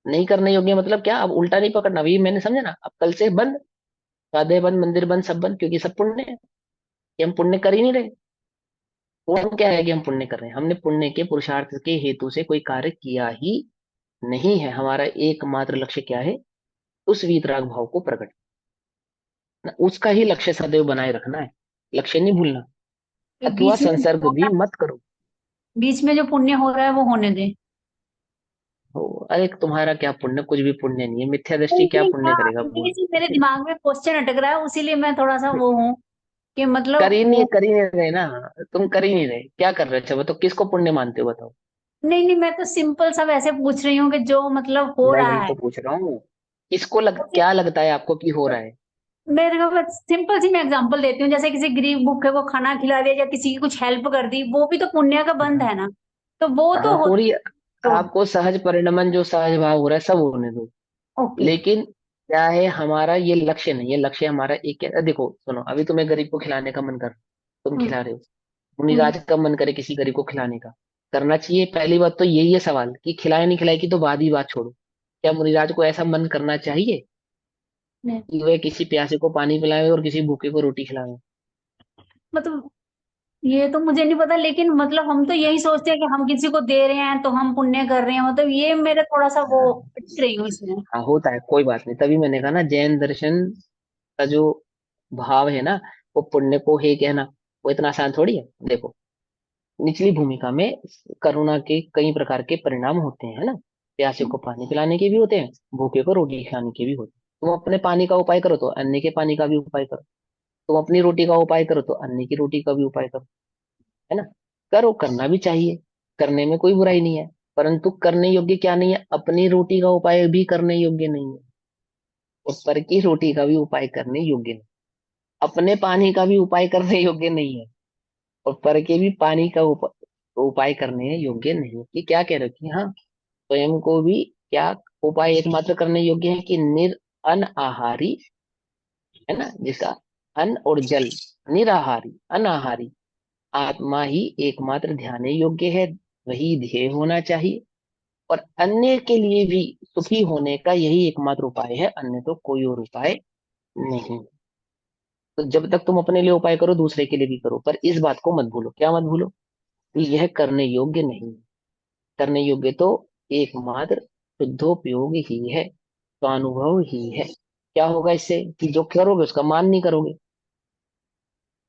नहीं करने योग्य मतलब क्या? अब उल्टा नहीं पकड़ना, अभी मैंने समझा ना। अब कल से बंद, स्वाध्याय बंद, मंदिर बंद, सब बंद, क्योंकि सब पुण्य है। कि हम पुण्य कर ही नहीं रहे। वो क्या है कि हम पुण्य कर रहे हैं? हमने पुण्य के पुरुषार्थ के हेतु से कोई कार्य किया ही नहीं है। हमारा एकमात्र लक्ष्य क्या है? उस वीतराग भाव को प्रकट, उसका ही लक्ष्य सदैव बनाए रखना है, लक्ष्य नहीं भूलना। तो अथवा संसर्ग भी मत करो। बीच में जो पुण्य हो रहा है वो होने दे। हो, अरे तुम्हारा क्या पुण्य? कुछ भी पुण्य नहीं है, मिथ्या तो दृष्टि क्या इसलिए पुण्य करेगा ये बोल? चीज मेरे दिमाग में क्वेश्चन अटक रहा है, उसीलिए मैं थोड़ा सा वो हूँ कि मतलब वो कर ही नहीं रहे ना। तुम कर ही नहीं रहे, क्या कर रहे हो? अच्छा बताओ, किसको पुण्य मानते हो? बताओ। नहीं नहीं, मैं तो सिंपल सा वैसे पूछ रही हूँ कि जो मतलब हो मैं रहा वही है। तो पूछ रहा हूँ, किसको तो क्या लगता है आपको कि हो रहा है? मेरे को सिंपल सी मैं एग्जांपल देती हूँ, जैसे किसी गरीब भूखे को खाना खिला दिया या किसी की कुछ हेल्प कर दी, वो भी तो पुण्य का बंध हाँ है ना। तो वो तो हाँ, हो। हो रही है। तो आपको सहज परिणमन जो सहज भाव हो रहा है सब होने दो। ओके। लेकिन क्या है, हमारा ये लक्ष्य नहीं है। लक्ष्य हमारा एक है, देखो सुनो, अभी तुम्हें गरीब को खिलाने का मन कर, तुम हम्म। खिला रहे हो। हम्म। मुनिराज का मन करे किसी गरीब को खिलाने का, करना चाहिए? पहली बात तो यही है सवाल कि खिलाए नहीं खिलाए की तो बाद ही बात छोड़ो। क्या मुनिराज को ऐसा मन करना चाहिए नहीं, कि वह किसी प्यासे को पानी पिलाए और किसी भूखे को रोटी खिलाए? मतलब ये तो मुझे नहीं पता, लेकिन मतलब हम तो यही सोचते हैं कि हम किसी को दे रहे हैं तो हम पुण्य कर रहे हैं, मतलब ये मेरे थोड़ा सा वो हाँ अटक रही हूँ इसमें। हाँ, होता है, कोई बात नहीं। तभी मैंने कहा ना, जैन दर्शन का जो भाव है ना, वो पुण्य को हे कहना, वो इतना आसान थोड़ी है। देखो, निचली भूमिका में करुणा के कई प्रकार के परिणाम होते हैं, है ना। प्यासे को पानी पिलाने के भी होते हैं, भूखे को रोटी खिलाने के भी होते हैं। तुम अपने पानी का उपाय करो तो अन्य के पानी का भी उपाय करो। तुम अपनी रोटी का उपाय करो तो अन्य की रोटी का भी उपाय करो, है ना। करो, करना भी चाहिए, करने में कोई बुराई नहीं है। परंतु करने योग्य क्या नहीं है, अपनी रोटी का उपाय भी करने योग्य नहीं है, और पर की रोटी का भी उपाय करने योग्य नहीं। अपने पानी का भी उपाय करने योग्य नहीं है, और पर के भी पानी का उपाय करने योग्य नहीं है। कि क्या कह रहे हो कि हाँ, स्वयं को भी क्या उपाय एकमात्र करने योग्य है कि अन आहारी, है ना, जिसका अन्न और जल, निराहारी अनाहारी आत्मा ही एकमात्र ध्यान योग्य है, वही ध्येय होना चाहिए। और अन्य के लिए भी सुखी होने का यही एकमात्र उपाय है, अन्य तो कोई और उपाय नहीं। तो जब तक तुम अपने लिए उपाय करो, दूसरे के लिए भी करो, पर इस बात को मत भूलो। क्या मत भूलो? कि यह करने योग्य नहीं है। करने योग्य तो एकमात्र शुद्धोपयोग ही है, स्वानुभव ही है। क्या होगा इससे कि जो करोगे उसका मान नहीं करोगे,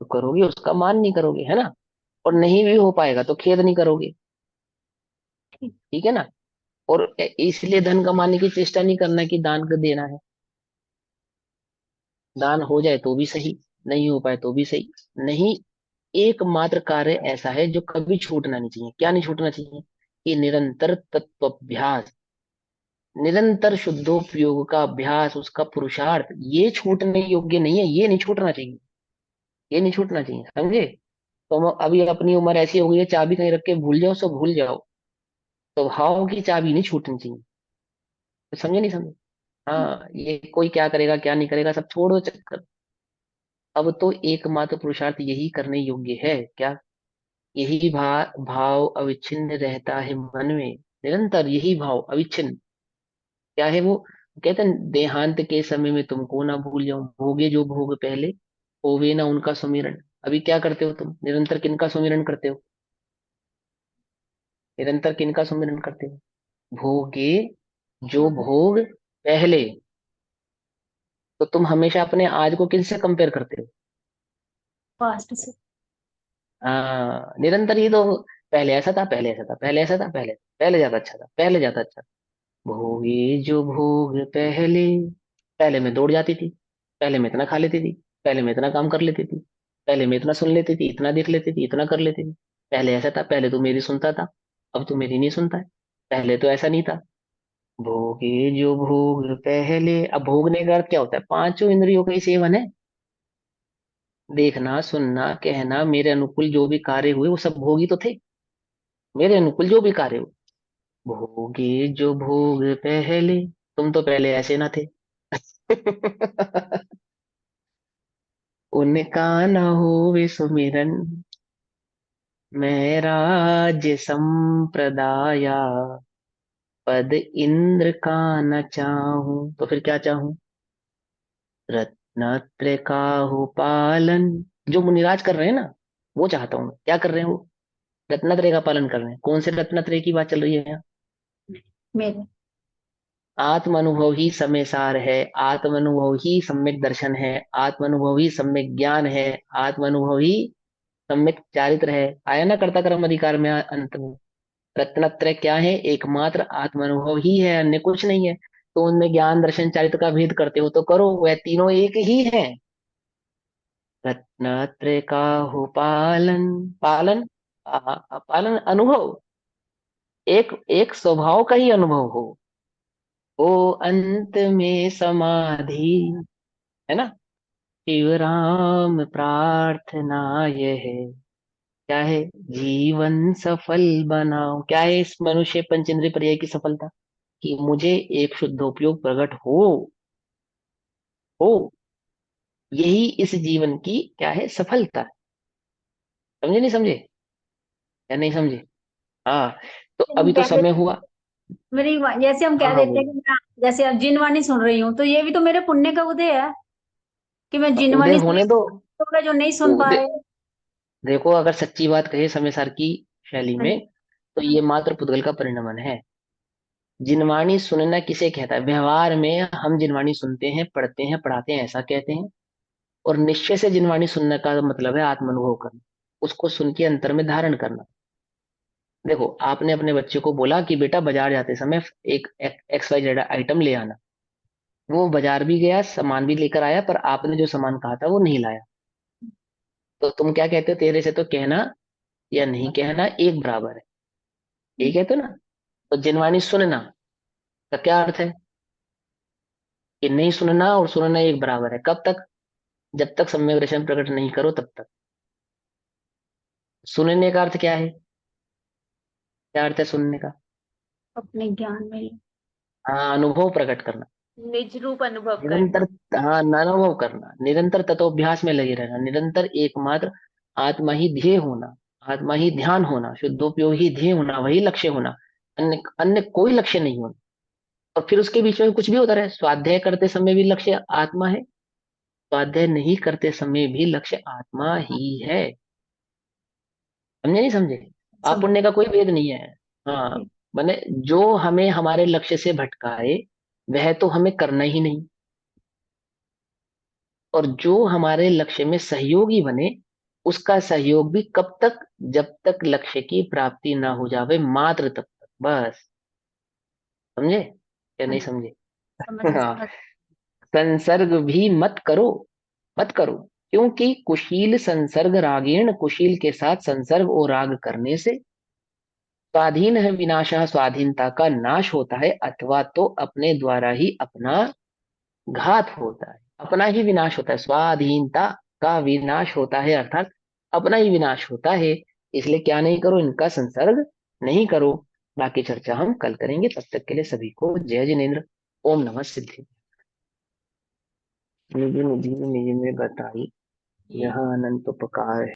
तो करोगे उसका मान नहीं करोगे, है ना। और नहीं भी हो पाएगा तो खेद नहीं करोगे, ठीक है ना। और इसलिए धन कमाने की चेष्टा नहीं करना कि दान कर देना है। दान हो जाए तो भी सही, नहीं हो पाए तो भी सही। नहीं, एकमात्र कार्य ऐसा है जो कभी छूटना नहीं चाहिए। क्या नहीं छूटना चाहिए? कि निरंतर तत्वाभ्यास, निरंतर शुद्धोपयोग का अभ्यास, उसका पुरुषार्थ, ये छूटने योग्य नहीं है। ये नहीं छूटना चाहिए, ये नहीं छूटना चाहिए, समझे। तो हम अभी अपनी उम्र ऐसी हो गई है, चाबी कहीं रख के भूल जाओ सो भूल जाओ, तो भाव की चाबी नहीं छूटनी चाहिए। तो समझे नहीं समझे? हाँ, ये कोई क्या करेगा क्या नहीं करेगा सब छोड़ो चक्कर। अब तो एकमात्र पुरुषार्थ यही करने योग्य है क्या? यही भाव अविच्छिन्न रहता है मन में, निरंतर यही भाव अविच्छिन्न। क्या है वो? कहते हैं देहांत के समय में तुमको ना भूल जाऊं, भोगे जो भोग पहले, होवे ना उनका सुमिरन। अभी क्या करते हो तुम? निरंतर किनका सुमिरन करते हो? निरंतर किनका सुमिरन करते हो? भोगे जो भोग पहले। तो तुम हमेशा अपने आज को किनसे कंपेयर करते हो? फास्ट से। हाँ, निरंतर ही तो। पहले ऐसा था, पहले ऐसा था, पहले ऐसा था, पहले पहले ज्यादा अच्छा था, पहले ज्यादा अच्छा था। भोगे जो भोग पहले, पहले मैं दौड़ जाती थी, पहले मैं इतना खा लेती थी, पहले मैं इतना काम कर लेती थी, पहले मैं इतना सुन लेती थी, इतना देख लेती थी, इतना कर लेती थी। पहले ऐसा था, पहले तू मेरी सुनता था, अब तू मेरी नहीं सुनता है। पहले तो ऐसा नहीं था। भोगे जो भोग पहले, अब भोगने का अर्थ क्या होता है? पांचों इंद्रियों का ही सेवन है। देखना, सुनना, कहना, मेरे अनुकूल जो भी कार्य हुए वो सब भोग ही तो थे। मेरे अनुकूल जो भी कार्य हुए, भोगे जो भोग पहले। तुम तो पहले ऐसे ना थे। उनका न होवे सुमिरन, मैं राज्य संप्रदाया, पद इंद्र का न चाहूं तो फिर क्या चाहूं? रत्नत्रय का हो पालन। जो मुनिराज कर रहे हैं ना, वो चाहता हूं मैं। क्या कर रहे हैं वो? रत्नत्रय का पालन कर रहे हैं। कौन से रत्नत्रय की बात चल रही है यहाँ? मेरे। आत्म अनुभव ही समय सार है, आत्म अनुभव ही सम्यक दर्शन है, आत्म अनुभव ही सम्यक ज्ञान है, आत्म अनुभव ही सम्यक चारित्र है। आया ना कर्ता कर्म अधिकार में अंत में। रत्नत्रय क्या है? एकमात्र आत्म अनुभव ही है, अन्य कुछ नहीं है। तो उनमें ज्ञान दर्शन चारित्र का भेद करते हो तो करो, वह तीनों एक ही है। रत्नत्रय का हो पालन, पालन, पालन अनुभव, एक एक स्वभाव का ही अनुभव हो। ओ अंत में समाधि, है ना, शिव राम प्रार्थना यह है, क्या है, जीवन सफल बनाओ। क्या है इस मनुष्य पंचेंद्रिय पर्याय की सफलता? कि मुझे एक शुद्धोपयोग प्रकट हो, यही इस जीवन की क्या है, सफलता है। समझे नहीं समझे, या नहीं समझे? हाँ। तो हम अभी तो कह समय देते हुआ। जैसे हम हाँ कह हाँ देते हैं बोलो। कि मैं जैसे अब जिनवाणी सुन रही हूँ, तो ये भी तो मेरे पुण्य का उदय है कि मैं उदय जिनवाणी सुन होने दो। रही हूँ, जो नहीं सुन पा उदय, रहे। देखो अगर सच्ची बात कहे समय सार की शैली हाँ में, तो हाँ ये मात्र पुद्गल का परिणमन है। जिनवाणी सुनना किसे कहता है? व्यवहार में हम जिनवाणी सुनते हैं, पढ़ते हैं, पढ़ाते हैं, ऐसा कहते हैं। और निश्चय से जिनवाणी सुनने का मतलब है आत्मानुभव करना, उसको सुन के अंतर में धारण करना। देखो आपने अपने बच्चे को बोला कि बेटा बाजार जाते समय एक एक्स वाई जेड आइटम ले आना। वो बाजार भी गया, सामान भी लेकर आया, पर आपने जो सामान कहा था वो नहीं लाया। तो तुम क्या कहते हो? तेरे से तो कहना या नहीं कहना एक बराबर है, यही कहते हो ना। तो जिनवाणी सुनना का क्या अर्थ है? कि नहीं सुनना और सुनना एक बराबर है। कब तक? जब तक सम्यक दर्शन प्रकट नहीं करो तब तक। सुनने का अर्थ क्या है? क्या अर्थ है सुनने का? अपने ज्ञान में। हाँ, अनुभव प्रकट करना, निज रूप अनुभव निरंतर। करना। हाँ, अनुभव करना, निरंतर तत्वभ्यास में लगे रहना, निरंतर एकमात्र आत्मा ही ध्येय होना, आत्मा ही ध्यान होना, शुद्धोपयोग ही ध्येय होना, वही लक्ष्य होना, अन्य अन्य कोई लक्ष्य नहीं होना। और फिर उसके बीच में कुछ भी होता रहे, स्वाध्याय करते समय भी लक्ष्य आत्मा है, स्वाध्याय नहीं करते समय भी लक्ष्य आत्मा ही है। समझे नहीं समझे? आप समझ। पुण्य का कोई भेद नहीं है। हाँ, मैंने जो हमें हमारे लक्ष्य से भटकाए वह तो हमें करना ही नहीं, और जो हमारे लक्ष्य में सहयोगी बने उसका सहयोग भी कब तक? जब तक लक्ष्य की प्राप्ति ना हो जावे, मात्र तब तक, बस। समझे या नहीं समझे? समझ हाँ। समझ। संसर्ग भी मत करो, मत करो, क्योंकि कुशील संसर्ग रागीण, कुशील के साथ संसर्ग और राग करने से स्वाधीन है विनाशः, स्वाधीनता का नाश होता है, अथवा तो अपने द्वारा ही अपना घात होता है, अपना ही विनाश होता है। स्वाधीनता का विनाश होता है, अर्थात अपना ही विनाश होता है। इसलिए क्या नहीं करो? इनका संसर्ग नहीं करो। बाकी चर्चा हम कल करेंगे, तब तक के लिए सभी को जय जिनेन्द्र। ओम नमः सिद्धि। निधि निधि ने निधि में बताई, यह अनंत उपकार है।